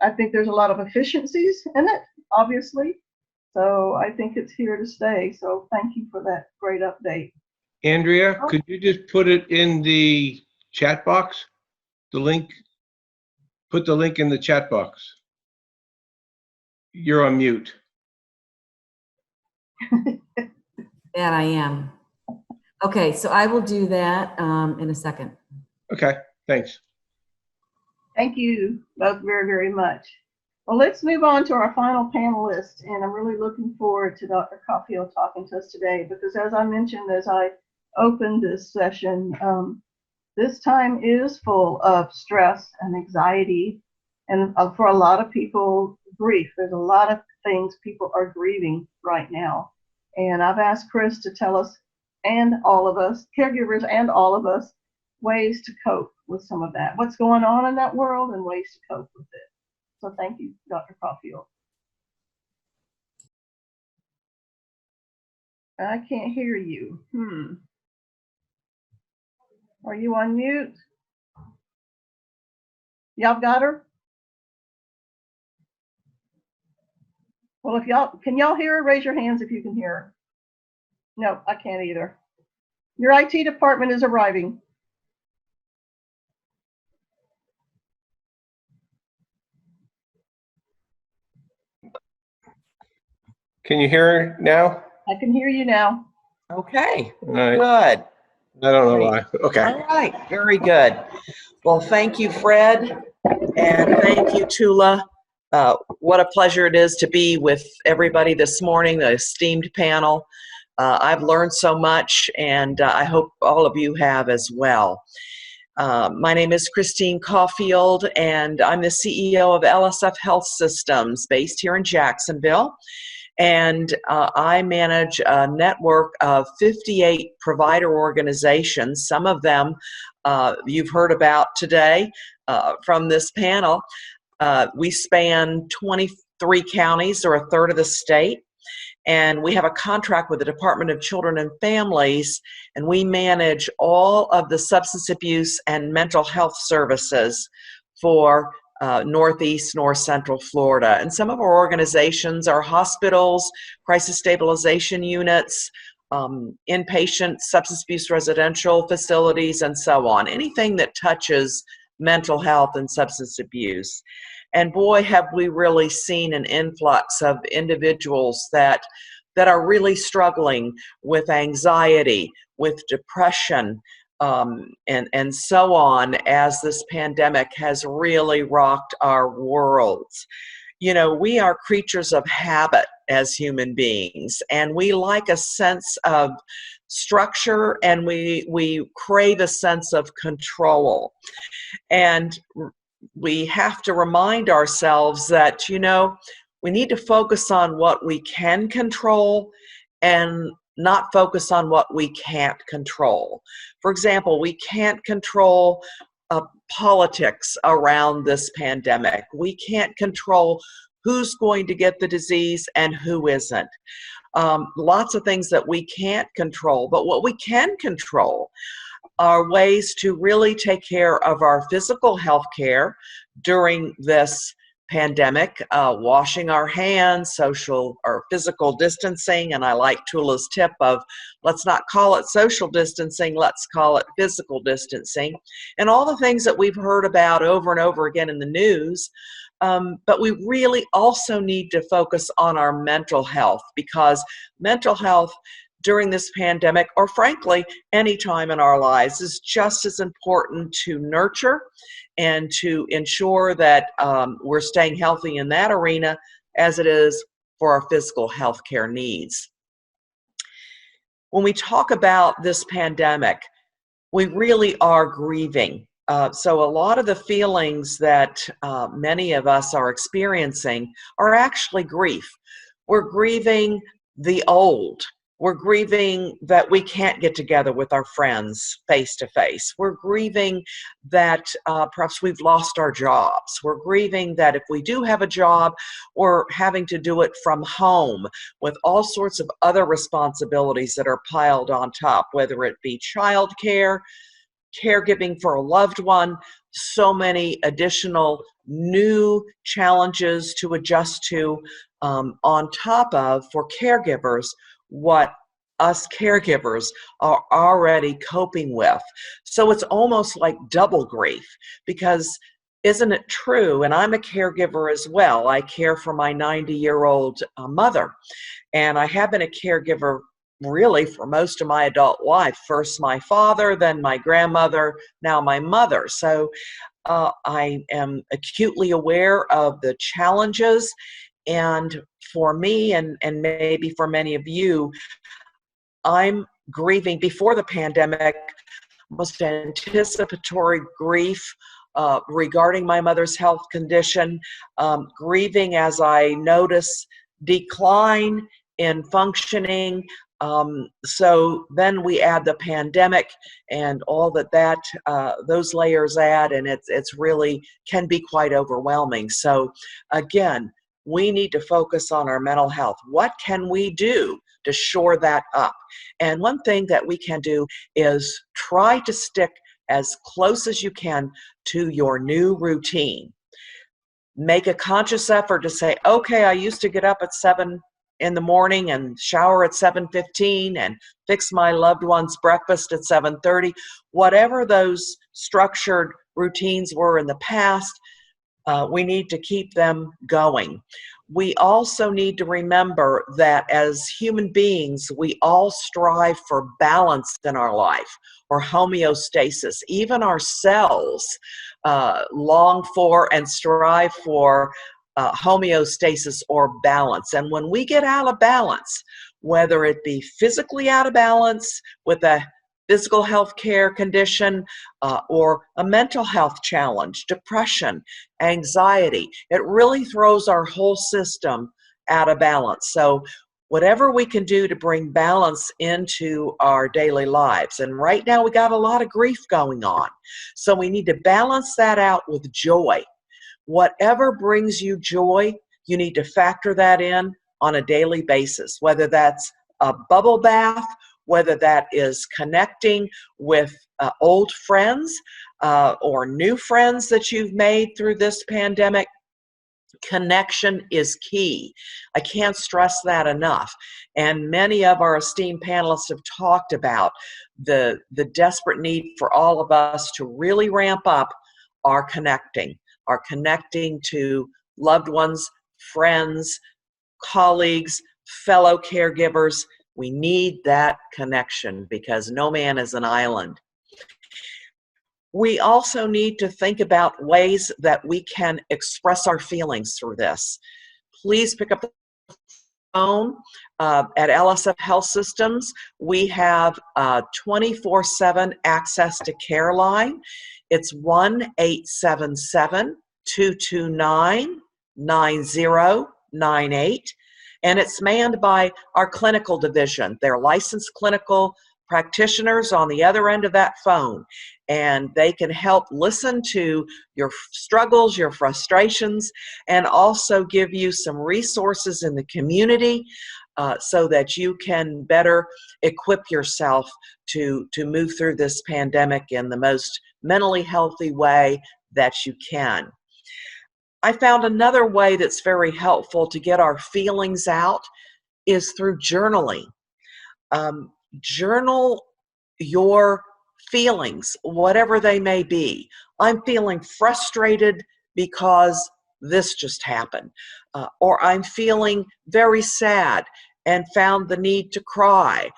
A: I think there's a lot of efficiencies in it, obviously. So I think it's here to stay. So thank you for that great update.
F: Andrea, could you just put it in the chat box? The link, put the link in the chat box. You're on mute.
B: That I am. Okay, so I will do that in a second.
F: Okay, thanks.
A: Thank you both very, very much. Well, let's move on to our final panelist, and I'm really looking forward to Dr. Caulfield talking to us today, because as I mentioned as I opened this session, this time is full of stress and anxiety, and for a lot of people, grief. There's a lot of things people are grieving right now. And I've asked Chris to tell us, and all of us, caregivers and all of us, ways to cope with some of that. What's going on in that world and ways to cope with it. So thank you, Dr. Caulfield. I can't hear you. Are you on mute? Y'all got her? Well, can y'all hear her? Raise your hands if you can hear her. No, I can't either. Your IT department is arriving.
F: Can you hear her now?
A: I can hear you now.
G: Okay,
F: All right.
G: good.
F: I don't know why. Okay.
G: All right, very good. Well, thank you, Fred, and thank you, Toula. What a pleasure it is to be with everybody this morning, the esteemed panel. I've learned so much, and I hope all of you have as well. My name is Christine Caulfield, and I'm the CEO of LSF Health Systems based here in Jacksonville. And I manage a network of 58 provider organizations. Some of them you've heard about today from this panel. We span 23 counties, or a third of the state. And we have a contract with the Department of Children and Families, and we manage all of the substance abuse and mental health services for Northeast, North Central Florida. And some of our organizations are hospitals, crisis stabilization units, inpatient substance abuse residential facilities, and so on. Anything that touches mental health and substance abuse. And boy, have we really seen an influx of individuals that are really struggling with anxiety, with depression, and so on, as this pandemic has really rocked our worlds. We are creatures of habit as human beings, and we like a sense of structure, and we crave a sense of control. And we have to remind ourselves that, we need to focus on what we can control and not focus on what we can't control. For example, we can't control politics around this pandemic. We can't control who's going to get the disease and who isn't. Lots of things that we can't control, but what we can control are ways to really take care of our physical health care during this pandemic, washing our hands, social or physical distancing, and I like Toula's tip of let's not call it social distancing, let's call it physical distancing, and all the things that we've heard about over and over again in the news. But we really also need to focus on our mental health, because mental health during this pandemic, or frankly, any time in our lives, is just as important to nurture and to ensure that we're staying healthy in that arena as it is for our physical health care needs. When we talk about this pandemic, we really are grieving. So a lot of the feelings that many of us are experiencing are actually grief. We're grieving the old. We're grieving that we can't get together with our friends face to face. We're grieving that perhaps we've lost our jobs. We're grieving that if we do have a job, we're having to do it from home with all sorts of other responsibilities that are piled on top, whether it be childcare, caregiving for a loved one, so many additional new challenges to adjust to on top of, for caregivers, what us caregivers are already coping with. So it's almost like double grief, because isn't it true? And I'm a caregiver as well. I care for my 90-year-old mother, and I have been a caregiver really for most of my adult life. First my father, then my grandmother, now my mother. So I am acutely aware of the challenges. And for me, and maybe for many of you, I'm grieving before the pandemic, most anticipatory grief regarding my mother's health condition, grieving as I notice decline in functioning. So then we add the pandemic and all that those layers add, and it's really can be quite overwhelming. So again, we need to focus on our mental health. What can we do to shore that up? And one thing that we can do is try to stick as close as you can to your new routine. Make a conscious effort to say, okay, I used to get up at 7 in the morning and shower at 7:15 and fix my loved one's breakfast at 7:30. Whatever those structured routines were in the past, we need to keep them going. We also need to remember that as human beings, we all strive for balance in our life, or homeostasis. Even our cells long for and strive for homeostasis or balance. And when we get out of balance, whether it be physically out of balance with a physical health care condition or a mental health challenge, depression, anxiety, it really throws our whole system out of balance. So whatever we can do to bring balance into our daily lives. And right now we got a lot of grief going on. So we need to balance that out with joy. Whatever brings you joy, you need to factor that in on a daily basis, whether that's a bubble bath, whether that is connecting with old friends or new friends that you've made through this pandemic. Connection is key. I can't stress that enough. And many of our esteemed panelists have talked about the desperate need for all of us to really ramp up our connecting to loved ones, friends, colleagues, fellow caregivers. We need that connection because no man is an island. We also need to think about ways that we can express our feelings through this. Please pick up the phone. At LSF Health Systems, we have 24/7 access to Care Line. It's 1-877-229-9098. And it's manned by our clinical division. They're licensed clinical practitioners on the other end of that phone, and they can help listen to your struggles, your frustrations, and also give you some resources in the community so that you can better equip yourself to move through this pandemic in the most mentally healthy way that you can. I found another way that's very helpful to get our feelings out is through journaling. Journal your feelings, whatever they may be. I'm feeling frustrated because this just happened, or I'm feeling very sad and found the need to cry,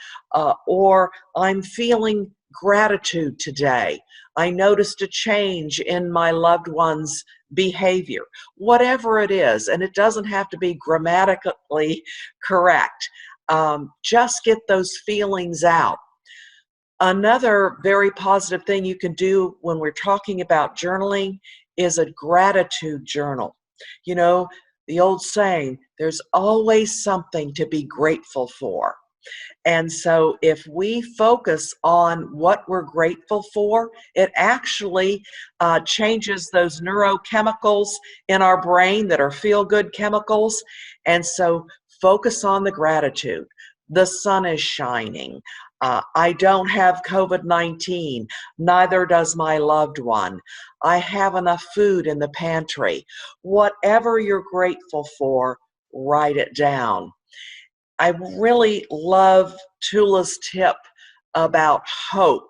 G: or I'm feeling gratitude today. I noticed a change in my loved one's behavior, whatever it is, and it doesn't have to be grammatically correct. Just get those feelings out. Another very positive thing you can do when we're talking about journaling is a gratitude journal. You know, the old saying, there's always something to be grateful for. And so if we focus on what we're grateful for, it actually changes those neurochemicals in our brain that are feel-good chemicals. And so focus on the gratitude. The sun is shining. I don't have COVID-19. Neither does my loved one. I have enough food in the pantry. Whatever you're grateful for, write it down. I really love Toula's tip about hope,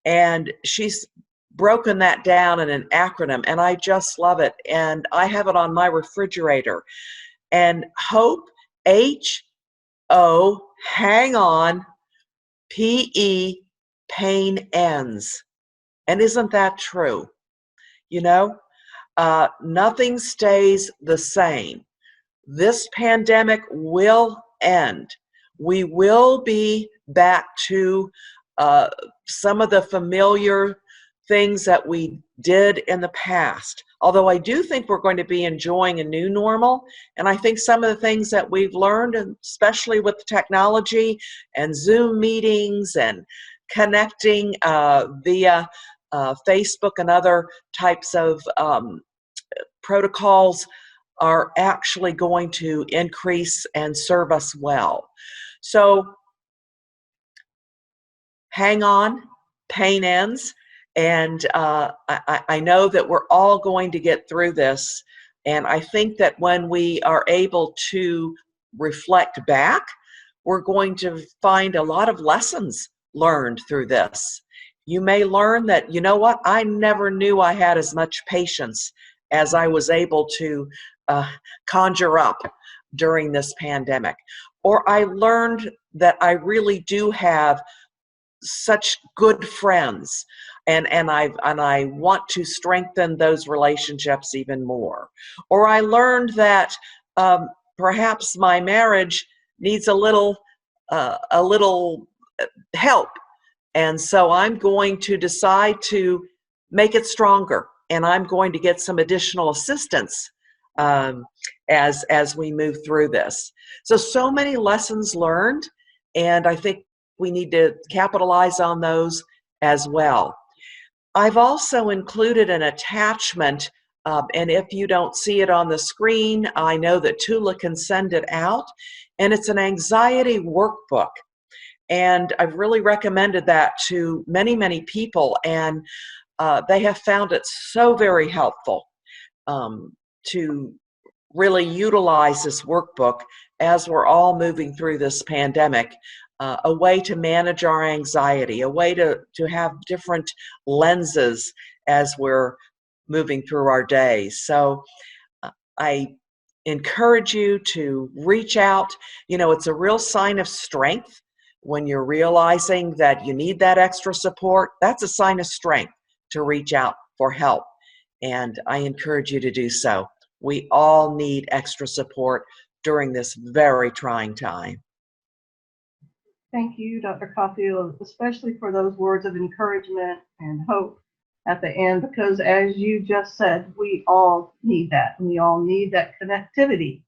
G: and she's broken that down in an acronym, and I just love it, and I have it on my refrigerator. And hope, H-O, hang on, P-E, pain ends. And isn't that true? You know, nothing stays the same. This pandemic will end. We will be back to some of the familiar things that we did in the past. Although I do think we're going to be enjoying a new normal, and I think some of the things that we've learned, and especially with technology and Zoom meetings and connecting via Facebook and other types of protocols, are actually going to increase and serve us well. So hang on, pain ends, and I know that we're all going to get through this. And I think that when we are able to reflect back, we're going to find a lot of lessons learned through this. You may learn that, you know what, I never knew I had as much patience as I was able to conjure up during this pandemic. Or I learned that I really do have such good friends, and I want to strengthen those relationships even more. Or I learned that perhaps my marriage needs a little help, and so I'm going to decide to make it stronger, and I'm going to get some additional assistance as we move through this. So many lessons learned, and I think we need to capitalize on those as well. I've also included an attachment, and if you don't see it on the screen, I know that Toula can send it out, and it's an anxiety workbook. And I've really recommended that to many, many people, and they have found it so very helpful to really utilize this workbook as we're all moving through this pandemic. A way to manage our anxiety, a way to have different lenses as we're moving through our days. So I encourage you to reach out. You know, it's a real sign of strength when you're realizing that you need that extra support. That's a sign of strength to reach out for help. And I encourage you to do so. We all need extra support during this very trying time.
A: Thank you, Dr. Caulfield, especially for those words of encouragement and hope at the end, because as you just said, we all need that. And we all need that connectivity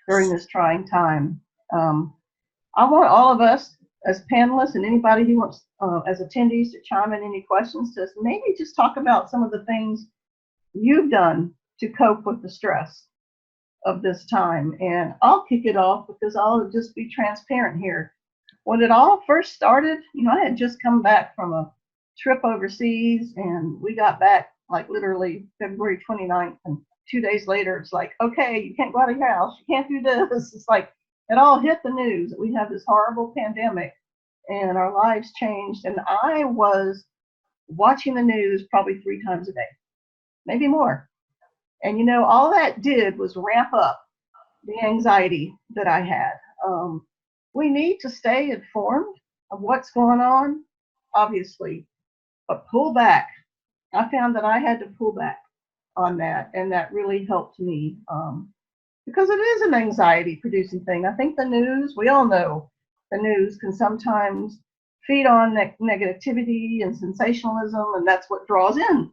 A: during this trying time. I want all of us as panelists and anybody who wants, as attendees, to chime in any questions, to maybe just talk about some of the things you've done to cope with the stress of this time. And I'll kick it off because I'll just be transparent here. When it all first started, I had just come back from a trip overseas, and we got back like literally February 29th, and 2 days later, it's like, okay, you can't go out of your house, you can't do this. It's like it all hit the news that we have this horrible pandemic and our lives changed. And I was watching the news probably 3 times a day, maybe more. And all that did was ramp up the anxiety that I had. We need to stay informed of what's going on, obviously, but pull back. I found that I had to pull back on that, and that really helped me, because it is an anxiety producing thing. I think the news, we all know the news can sometimes feed on negativity and sensationalism, and that's what draws in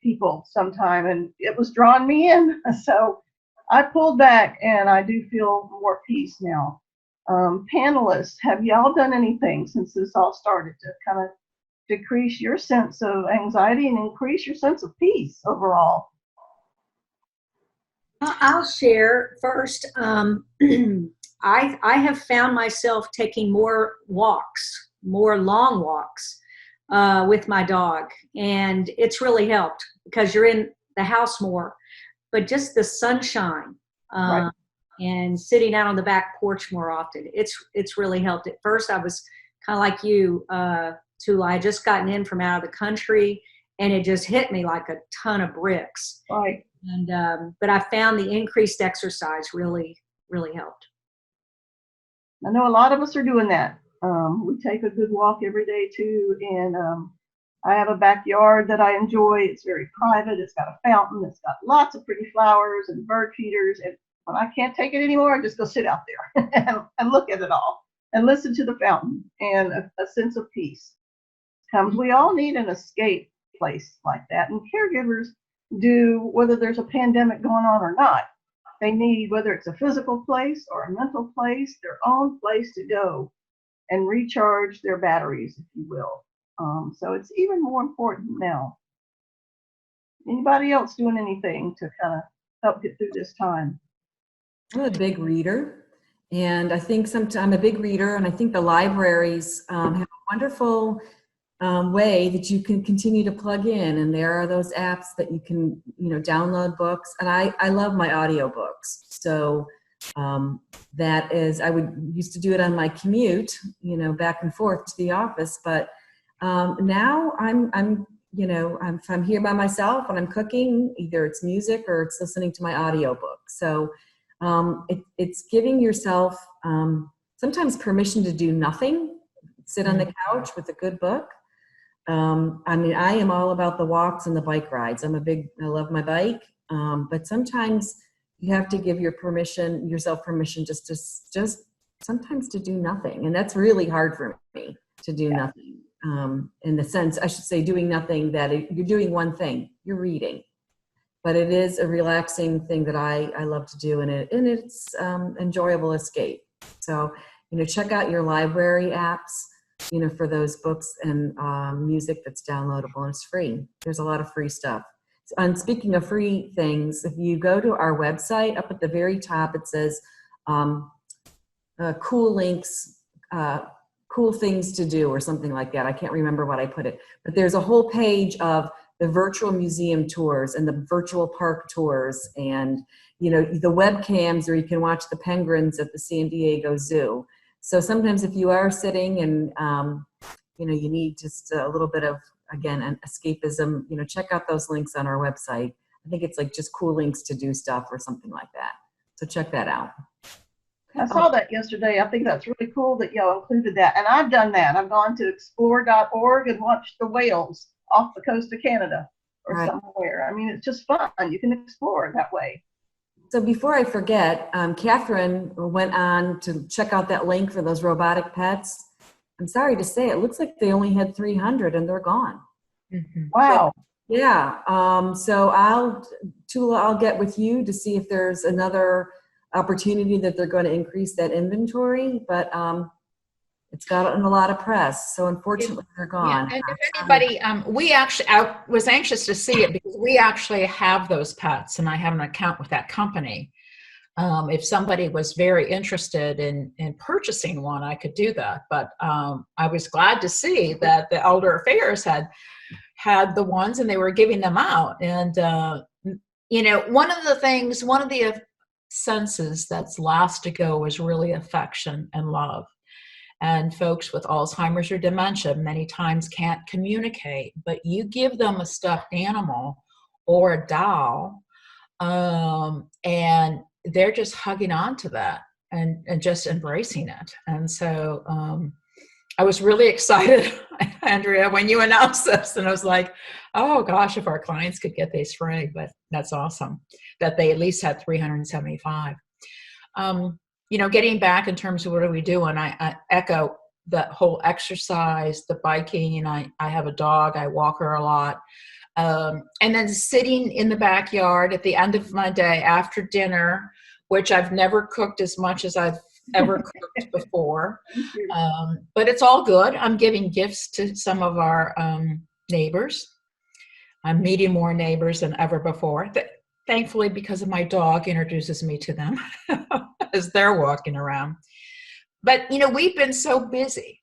A: people sometime, and it was drawing me in. So I pulled back, and I do feel more peace now. Panelists, have y'all done anything since this all started to kind of decrease your sense of anxiety and increase your sense of peace overall?
E: I'll share first. I have found myself taking more walks, more long walks with my dog, and it's really helped because you're in the house more. But just the sunshine,
A: Right.
E: and sitting out on the back porch more often, it's really helped. At first, I was kind of like you, Toula. I had just gotten in from out of the country, and it just hit me like a ton of bricks.
A: Right.
E: And but I found the increased exercise really helped.
A: I know a lot of us are doing that. We take a good walk every day too, and I have a backyard that I enjoy. It's very private. It's got a fountain. It's got lots of pretty flowers and bird feeders. And when I can't take it anymore, I just go sit out there and look at it all and listen to the fountain, and a sense of peace comes. We all need an escape place like that, and caregivers do, whether there's a pandemic going on or not. They need, whether it's a physical place or a mental place, their own place to go and recharge their batteries, if you will. So it's even more important now. Anybody else doing anything to kind of help get through this time?
B: I'm a big reader, and I think I'm a big reader, and I think the libraries have a wonderful way that you can continue to plug in, and there are those apps that you can download books, and I love my audiobooks. So that is, I used to do it on my commute, back and forth to the office, but now if I'm here by myself and I'm cooking, either it's music or it's listening to my audiobook. So it's giving yourself sometimes permission to do nothing, sit on the couch with a good book. I am all about the walks and the bike rides. I love my bike, but sometimes you have to give yourself permission just sometimes to do nothing. And that's really hard for me, to do nothing. In the sense, I should say, doing nothing that you're doing one thing, you're reading, but it is a relaxing thing that I love to do, and it's enjoyable escape. So, check out your library apps, for those books and music that's downloadable, and it's free. There's a lot of free stuff. And speaking of free things, if you go to our website, up at the very top, it says cool links, cool things to do, or something like that. I can't remember what I put it, but there's a whole page of the virtual museum tours and the virtual park tours, and the webcams, or you can watch the penguins at the San Diego Zoo. So sometimes if you are sitting and you need just a little bit of, again, an escapism, check out those links on our website. I think it's like just cool links to do stuff or something like that. So check that out.
A: I saw that yesterday. I think that's really cool that y'all included that. And I've done that. I've gone to explore.org and watched the whales off the coast of Canada or somewhere. It's just fun. You can explore that way.
B: So before I forget, Catherine went on to check out that link for those robotic pets. I'm sorry to say, it looks like they only had 300 and they're gone.
C: Mm-hmm.
A: Wow.
B: So, yeah. So Toula, I'll get with you to see if there's another opportunity that they're going to increase that inventory. But It's gotten a lot of press, so unfortunately they're gone.
C: Yeah, and if anybody, we actually, I was anxious to see it because we actually have those pets, and I have an account with that company. If somebody was very interested in purchasing one, I could do that. But I was glad to see that the Elder Affairs had the ones, and they were giving them out. And you know, one of the senses that's last to go is really affection and love. And folks with Alzheimer's or dementia many times can't communicate, but you give them a stuffed animal or a doll, and they're just hugging on to that and just embracing it. And so I was really excited, Andrea, when you announced this, and I was like, oh gosh, if our clients could get these free. But that's awesome that they at least had 375. You know, getting back in terms of what are we doing, I echo the whole exercise, the biking, and I have a dog, I walk her a lot. And then sitting in the backyard at the end of my day after dinner, which I've never cooked as much as I've ever cooked before. But it's all good. I'm giving gifts to some of our neighbors. I'm meeting more neighbors than ever before. Thankfully, because of my dog introduces me to them as they're walking around. But, you know, we've been so busy,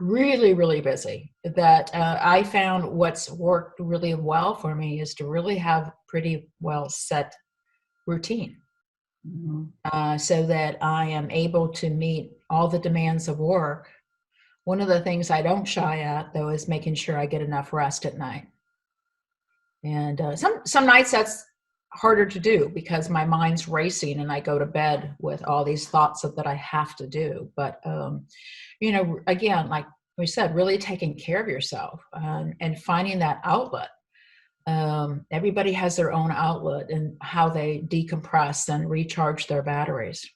C: really, really busy, that I found what's worked really well for me is to really have pretty well set routine. So that I am able to meet all the demands of work. One of the things I don't shy at, though, is making sure I get enough rest at night. And some nights that's harder to do because my mind's racing and I go to bed with all these thoughts that I have to do. But, you know, again, like we said, really taking care of yourself and finding that outlet. Everybody has their own outlet and how they decompress and recharge their batteries.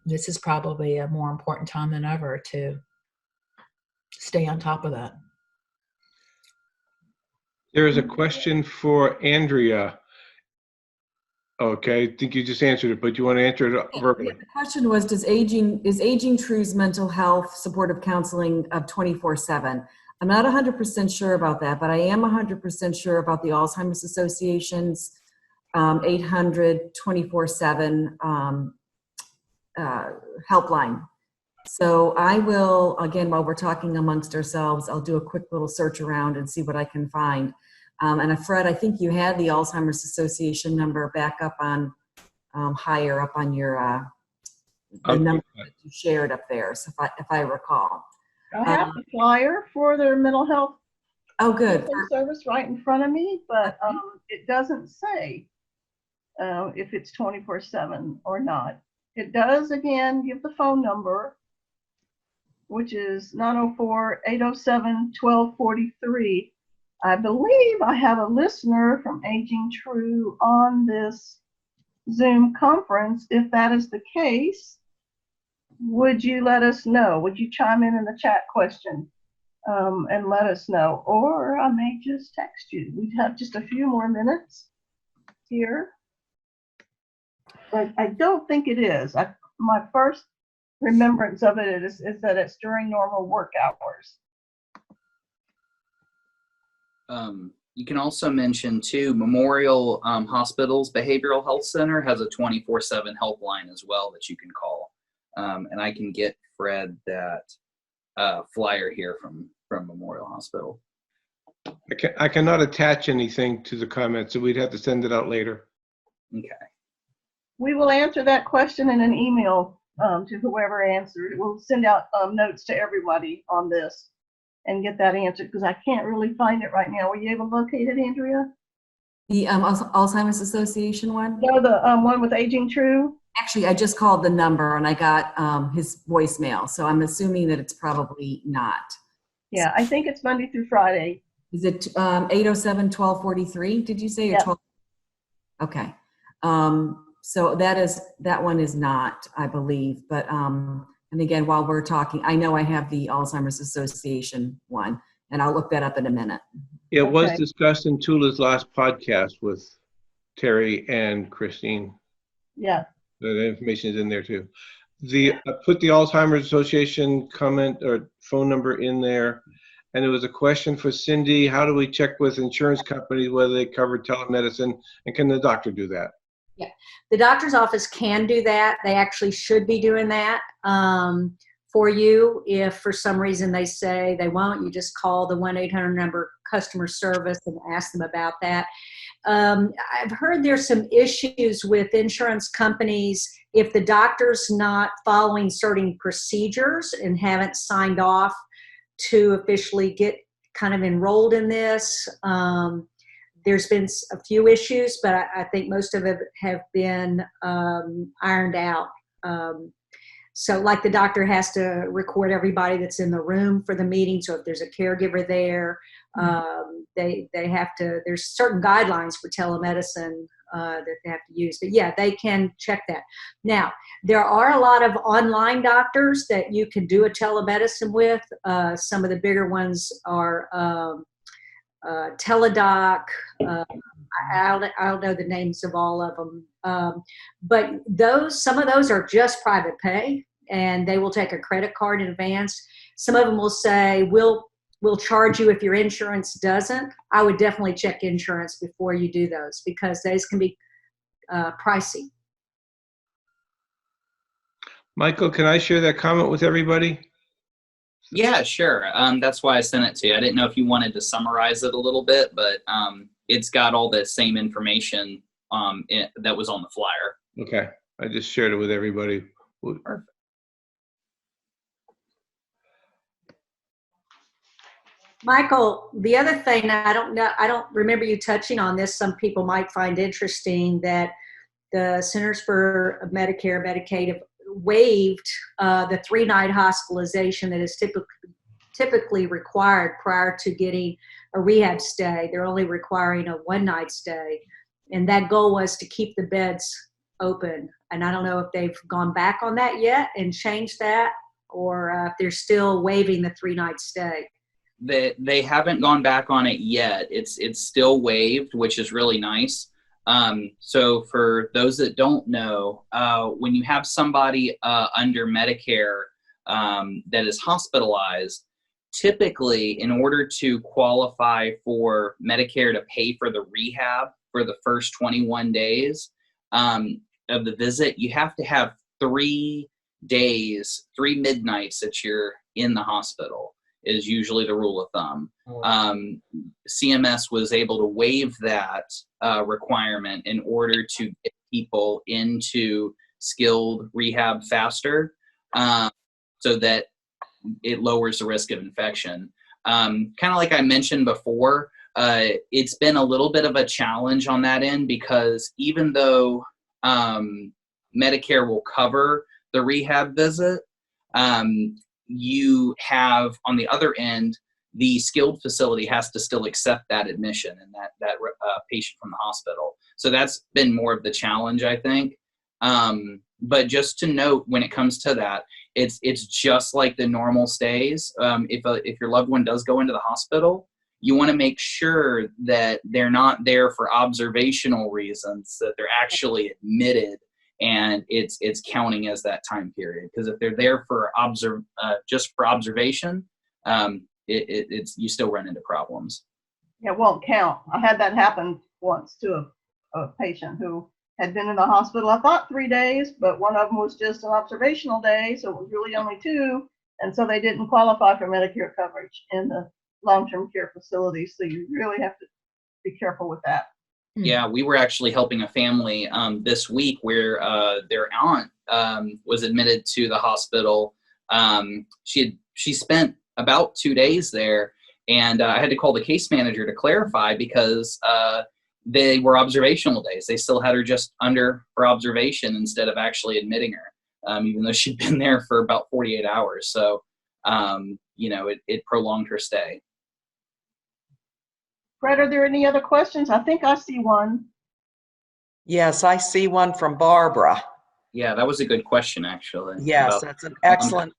C: This is probably a more important time than ever to stay on top of that.
F: There is a question for Andrea. Okay, I think you just answered it, but you want to answer it verbally.
B: The question was, is Aging True's mental health supportive counseling of 24/7? I'm not 100% sure about that, but I am 100% sure about the Alzheimer's Association's 800 24/7 helpline. So I will, again, while we're talking amongst ourselves, I'll do a quick little search around and see what I can find. And Fred, I think you had the Alzheimer's Association number back up on higher up on your the number that you shared up there, so if I recall.
A: I have the flyer for their mental health
B: good
A: service right in front of me, but it doesn't say if it's 24/7 or not. It does, again, give the phone number, which is 904-807-1243. I believe I have a listener from Aging True on this Zoom conference. If that is the case, would you let us know? Would you chime in the chat question and let us know? Or I may just text you. We have just a few more minutes here. But I don't think it is. My first remembrance of it is that it's during normal work hours.
D: You can also mention too, Memorial Hospital's Behavioral Health Center has a 24/7 helpline as well that you can call. And I can get Fred that flyer here from Memorial Hospital.
F: I cannot attach anything to the comments, so we'd have to send it out later.
D: Okay.
A: We will answer that question in an email to whoever answered. We'll send out notes to everybody on this and get that answered because I can't really find it right now. Were you able to locate it, Andrea?
B: The Alzheimer's Association one?
A: No, the one with Aging True.
B: Actually, I just called the number and I got his voicemail, so I'm assuming that it's probably not.
A: Yeah, I think it's Monday through Friday.
B: Is it 807-1243? Did you say?
A: Yeah.
B: 12? Okay. So that one is not, I believe. But and again, while we're talking, I know I have the Alzheimer's Association one, and I'll look that up in a minute.
F: It was discussed in Toula's last podcast with Terry and Christine.
A: Yeah.
F: The information is in there too. I put the Alzheimer's Association comment or phone number in there. And it was a question for Cindy. How do we check with insurance companies whether they cover telemedicine? And can the doctor do that?
E: Yeah, the doctor's office can do that. They actually should be doing that for you. If for some reason they say they won't, you just call the 1-800 number customer service and ask them about that. I've heard there's some issues with insurance companies if the doctor's not following certain procedures and haven't signed off to officially get kind of enrolled in this. There's been a few issues, but I think most of it have been ironed out. So like the doctor has to record everybody that's in the room for the meeting. So if there's a caregiver there, they have to, there's certain guidelines for telemedicine that they have to use. But yeah, they can check that. Now, there are a lot of online doctors that you can do a telemedicine with. Some of the bigger ones are Teledoc. I don't know the names of all of them. But some of those are just private pay, and they will take a credit card in advance. Some of them will say, we'll charge you if your insurance doesn't. I would definitely check insurance before you do those, because those can be pricey.
F: Michael, can I share that comment with everybody?
D: Yeah, sure. That's why I sent it to you. I didn't know if you wanted to summarize it a little bit, but it's got all the same information that was on the flyer.
F: Okay, I just shared it with everybody.
D: Perfect.
E: Michael, the other thing, I don't remember you touching on this. Some people might find interesting that the Centers for Medicare, Medicaid have waived the 3-night hospitalization that is typically required prior to getting a rehab stay. They're only requiring a 1-night stay. And that goal was to keep the beds open. And I don't know if they've gone back on that yet and changed that, or if they're still waiving the 3-night stay.
D: They haven't gone back on it yet. It's still waived, which is really nice. So for those that don't know, when you have somebody under Medicare that is hospitalized, typically in order to qualify for Medicare to pay for the rehab for the first 21 days of the visit, you have to have 3 days, 3 midnights that you're in the hospital is usually the rule of thumb. CMS was able to waive that requirement in order to get people into skilled rehab faster, so that it lowers the risk of infection. Kind of like I mentioned before, it's been a little bit of a challenge on that end, because even though Medicare will cover the rehab visit, you have on the other end, the skilled facility has to still accept that admission and that patient from the hospital. So that's been more of the challenge, I think. But just to note, when it comes to that, it's just like the normal stays. If your loved one does go into the hospital, you want to make sure that they're not there for observational reasons, that they're actually admitted, and it's counting as that time period. Because if they're there for just for observation, you still run into problems.
A: Yeah, it won't count. I had that happen once to a patient who had been in the hospital, I thought 3 days, but one of them was just an observational day, so it was really only 2, and so they didn't qualify for Medicare coverage in the long-term care facility. So you really have to be careful with that.
D: Yeah, we were actually helping a family this week where their aunt was admitted to the hospital. She spent about 2 days there, and I had to call the case manager to clarify, because they were observational days. They still had her just under for observation instead of actually admitting her, even though she'd been there for about 48 hours. So, it prolonged her stay.
A: Fred, are there any other questions? I think I see one.
G: Yes, I see one from Barbara.
D: Yeah, that was a good question, actually.
G: Yes, that's an excellent.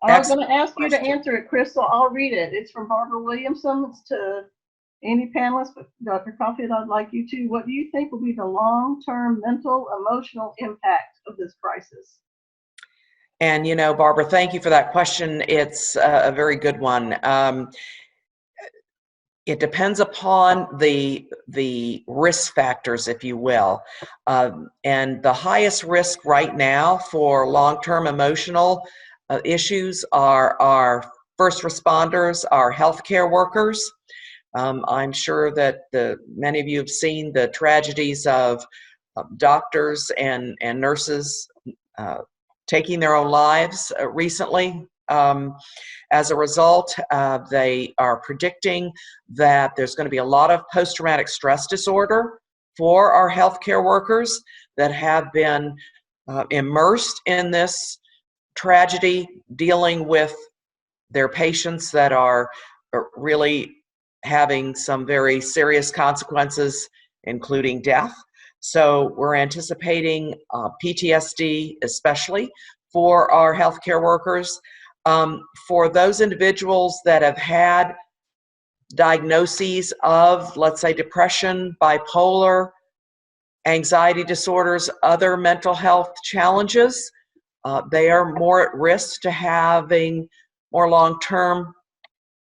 A: I was going to ask you to
G: question.
A: answer it, Chris, so I'll read it. It's from Barbara Williamson. It's to any panelist, but Dr. Caulfield, I'd like you to. What do you think will be the long-term mental, emotional impact of this crisis?
G: And, Barbara, thank you for that question. It's a very good one. It depends upon the risk factors, if you will. And the highest risk right now for long-term emotional issues are our first responders, our healthcare workers. I'm sure that many of you have seen the tragedies of doctors and nurses taking their own lives recently. As a result, they are predicting that there's going to be a lot of post-traumatic stress disorder for our healthcare workers that have been immersed in this tragedy, dealing with their patients that are really having some very serious consequences, including death. So we're anticipating PTSD, especially for our healthcare workers. For those individuals that have had diagnoses of, let's say, depression, bipolar, anxiety disorders, other mental health challenges, they are more at risk to having more long-term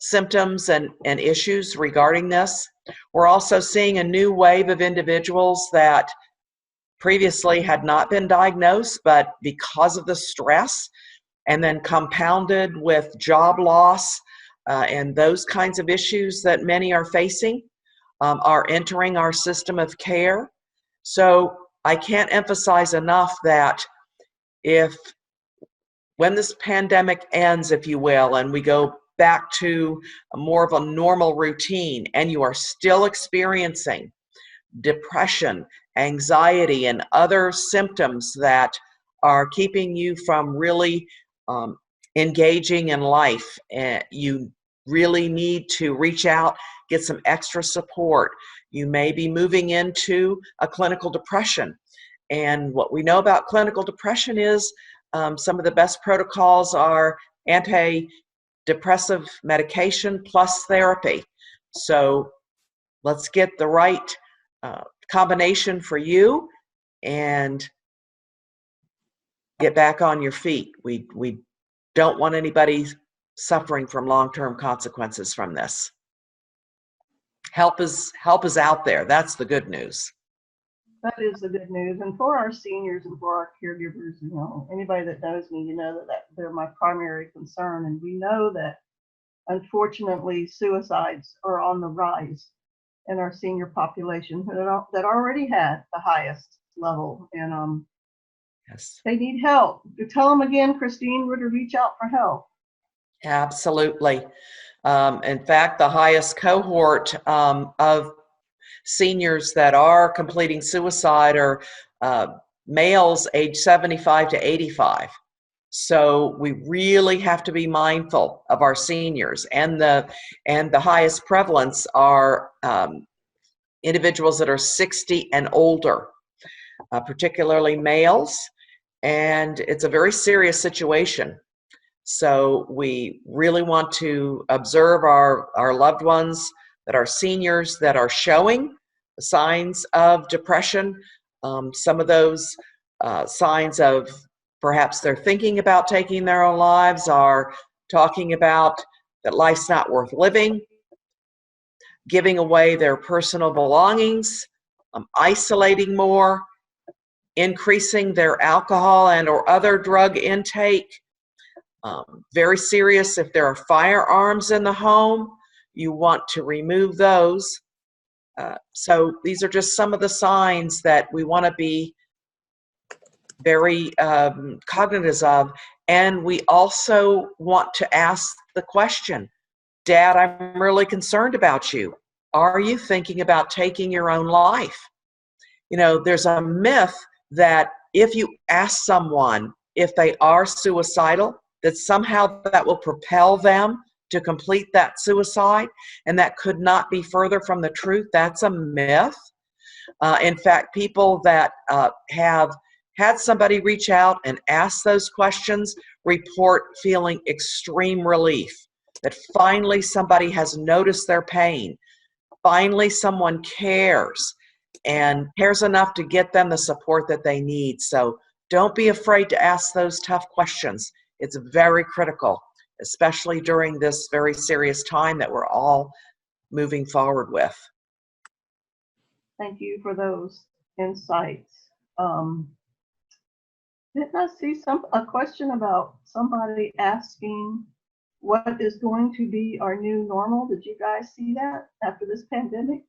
G: symptoms and issues regarding this. We're also seeing a new wave of individuals that previously had not been diagnosed, but because of the stress and then compounded with job loss and those kinds of issues that many are facing, are entering our system of care. So I can't emphasize enough that when this pandemic ends, if you will, and we go back to more of a normal routine, and you are still experiencing depression, anxiety, and other symptoms that are keeping you from really engaging in life, you really need to reach out, get some extra support. You may be moving into a clinical depression. And what we know about clinical depression is some of the best protocols are antidepressive medication plus therapy. So let's get the right combination for you and get back on your feet. We don't want anybody suffering from long-term consequences from this. Help is out there. That's the good news.
A: That is the good news. And for our seniors and for our caregivers, anybody that knows me, that they're my primary concern. And we know that, unfortunately, suicides are on the rise in our senior population that already had the highest level. And
G: Yes,
A: they need help. Tell them again, Christine, where to reach out for help.
G: absolutely. In fact, the highest cohort of seniors that are completing suicide are males aged 75 to 85. So we really have to be mindful of our seniors, and the highest prevalence are individuals that are 60 and older, particularly males, and it's a very serious situation. So we really want to observe our loved ones that are seniors that are showing signs of depression. Some of those signs of perhaps they're thinking about taking their own lives are talking about that life's not worth living, giving away their personal belongings, isolating more, increasing their alcohol and or other drug intake. Very serious if there are firearms in the home, you want to remove those. So these are just some of the signs that we want to be very cognizant of. And we also want to ask the question, Dad, I'm really concerned about you. Are you thinking about taking your own life? There's a myth that if you ask someone if they are suicidal, that somehow that will propel them to complete that suicide, and that could not be further from the truth. That's a myth. In fact, people that have had somebody reach out and ask those questions report feeling extreme relief, that finally somebody has noticed their pain. Finally, someone cares and cares enough to get them the support that they need. So don't be afraid to ask those tough questions. It's very critical, especially during this very serious time that we're all moving forward with.
A: Thank you for those insights. Didn't I see a question about somebody asking what is going to be our new normal? Did you guys see that after this pandemic?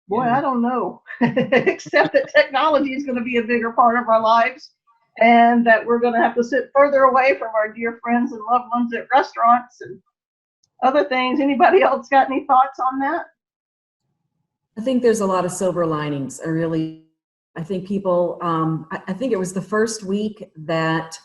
A: Boy,
D: Yeah.
A: I don't know, except that technology is going to be a bigger part of our lives and that we're going to have to sit further away from our dear friends and loved ones at restaurants and other things. Anybody else got any thoughts on that?
B: I think there's a lot of silver linings. I think people, I think it was the first week that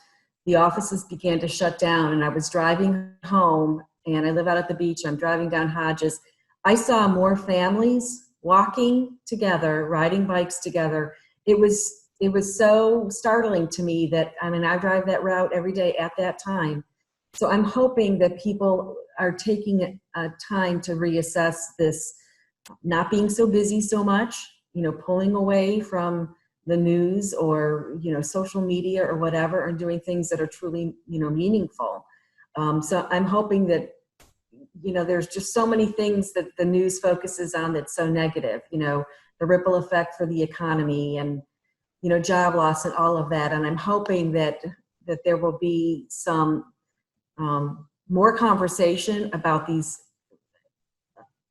B: the offices began to shut down, and I was driving home, and I live out at the beach. I'm driving down Hodges. I saw more families walking together, riding bikes together. It was so startling to me that, I mean, I drive that route every day at that time. So I'm hoping that people are taking time to reassess this, not being so busy so much, you know, pulling away from the news or, you know, social media or whatever, and doing things that are truly, you know, meaningful. So I'm hoping that, you know, there's just so many things that the news focuses on that's so negative, you know, the ripple effect for the economy and, you know, job loss and all of that. And I'm hoping that there will be some more conversation about these,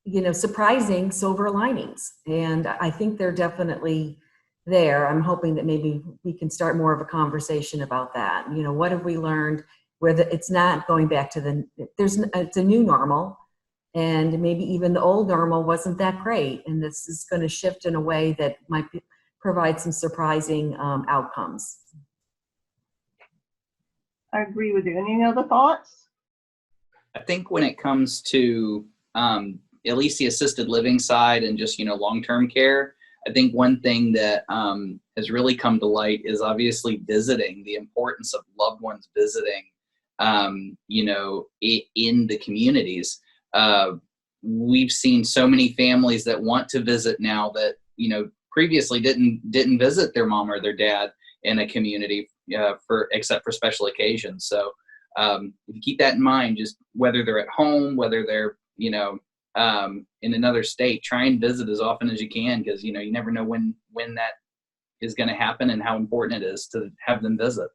B: you know, surprising silver linings. And I think they're definitely there. I'm hoping that maybe we can start more of a conversation about that. You know, what have we learned where it's not going back to it's a new normal, and maybe even the old normal wasn't that great. And this is going to shift in a way that might provide some surprising outcomes.
A: I agree with you. Any other thoughts?
D: I think when it comes to at least the assisted living side and just, you know, long-term care, I think one thing that has really come to light is obviously visiting, the importance of loved ones visiting, you know, in the communities. We've seen so many families that want to visit now that, you know, previously didn't visit their mom or their dad in a community except for special occasions. So if you keep that in mind, just whether they're at home, whether they're, you know, in another state, try and visit as often as you can, because, you know, you never know when that is going to happen and how important it is to have them visit.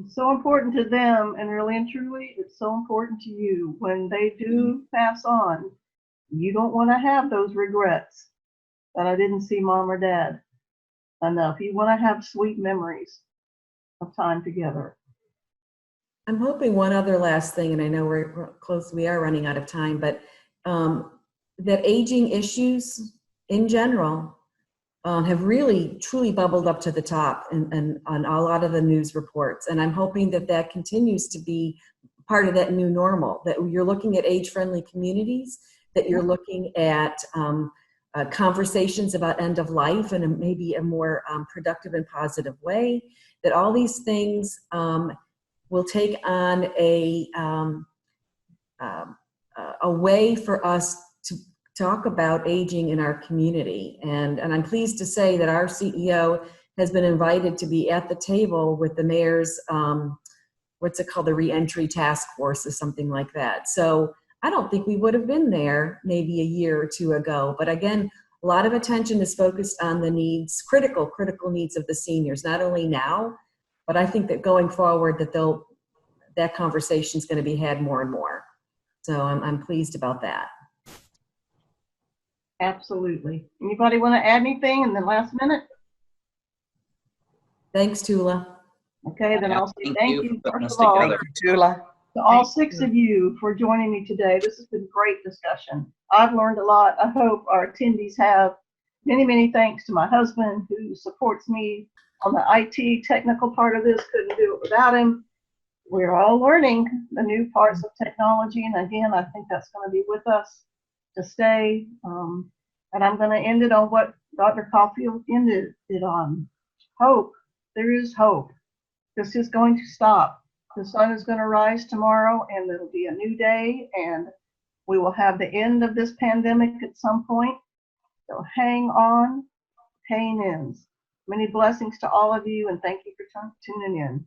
A: It's so important to them, and really and truly, it's so important to you. When they do pass on, you don't want to have those regrets that I didn't see mom or dad enough. You want to have sweet memories of time together.
B: I'm hoping one other last thing, and I know we're close, we are running out of time, but that aging issues in general have really truly bubbled up to the top and on a lot of the news reports. And I'm hoping that that continues to be part of that new normal, that you're looking at age-friendly communities, that you're looking at conversations about end of life in maybe a more productive and positive way, that all these things will take on a way for us to talk about aging in our community. And I'm pleased to say that our CEO has been invited to be at the table with the mayor's, what's it called, the reentry task force or something like that. So I don't think we would have been there maybe a year or two ago. But again, a lot of attention is focused on the needs, critical needs of the seniors, not only now, but I think that going forward that conversation is going to be had more and more. So I'm pleased about that.
A: Absolutely. Anybody want to add anything in the last minute?
B: Thanks, Toula.
A: Okay, then I'll say thank you
D: for putting
A: first
D: us
A: of all
D: together.
G: Toula.
A: to all 6 of you for joining me today. This has been great discussion. I've learned a lot. I hope our attendees have. Many, many thanks to my husband who supports me on the IT technical part of this. Couldn't do it without him. We're all learning the new parts of technology. And again, I think that's going to be with us to stay. And I'm going to end it on what Dr. Caulfield ended it on. Hope. There is hope. This is going to stop. The sun is going to rise tomorrow, and it'll be a new day, and we will have the end of this pandemic at some point. So hang on. Pain ends. Many blessings to all of you, and thank you for tuning in.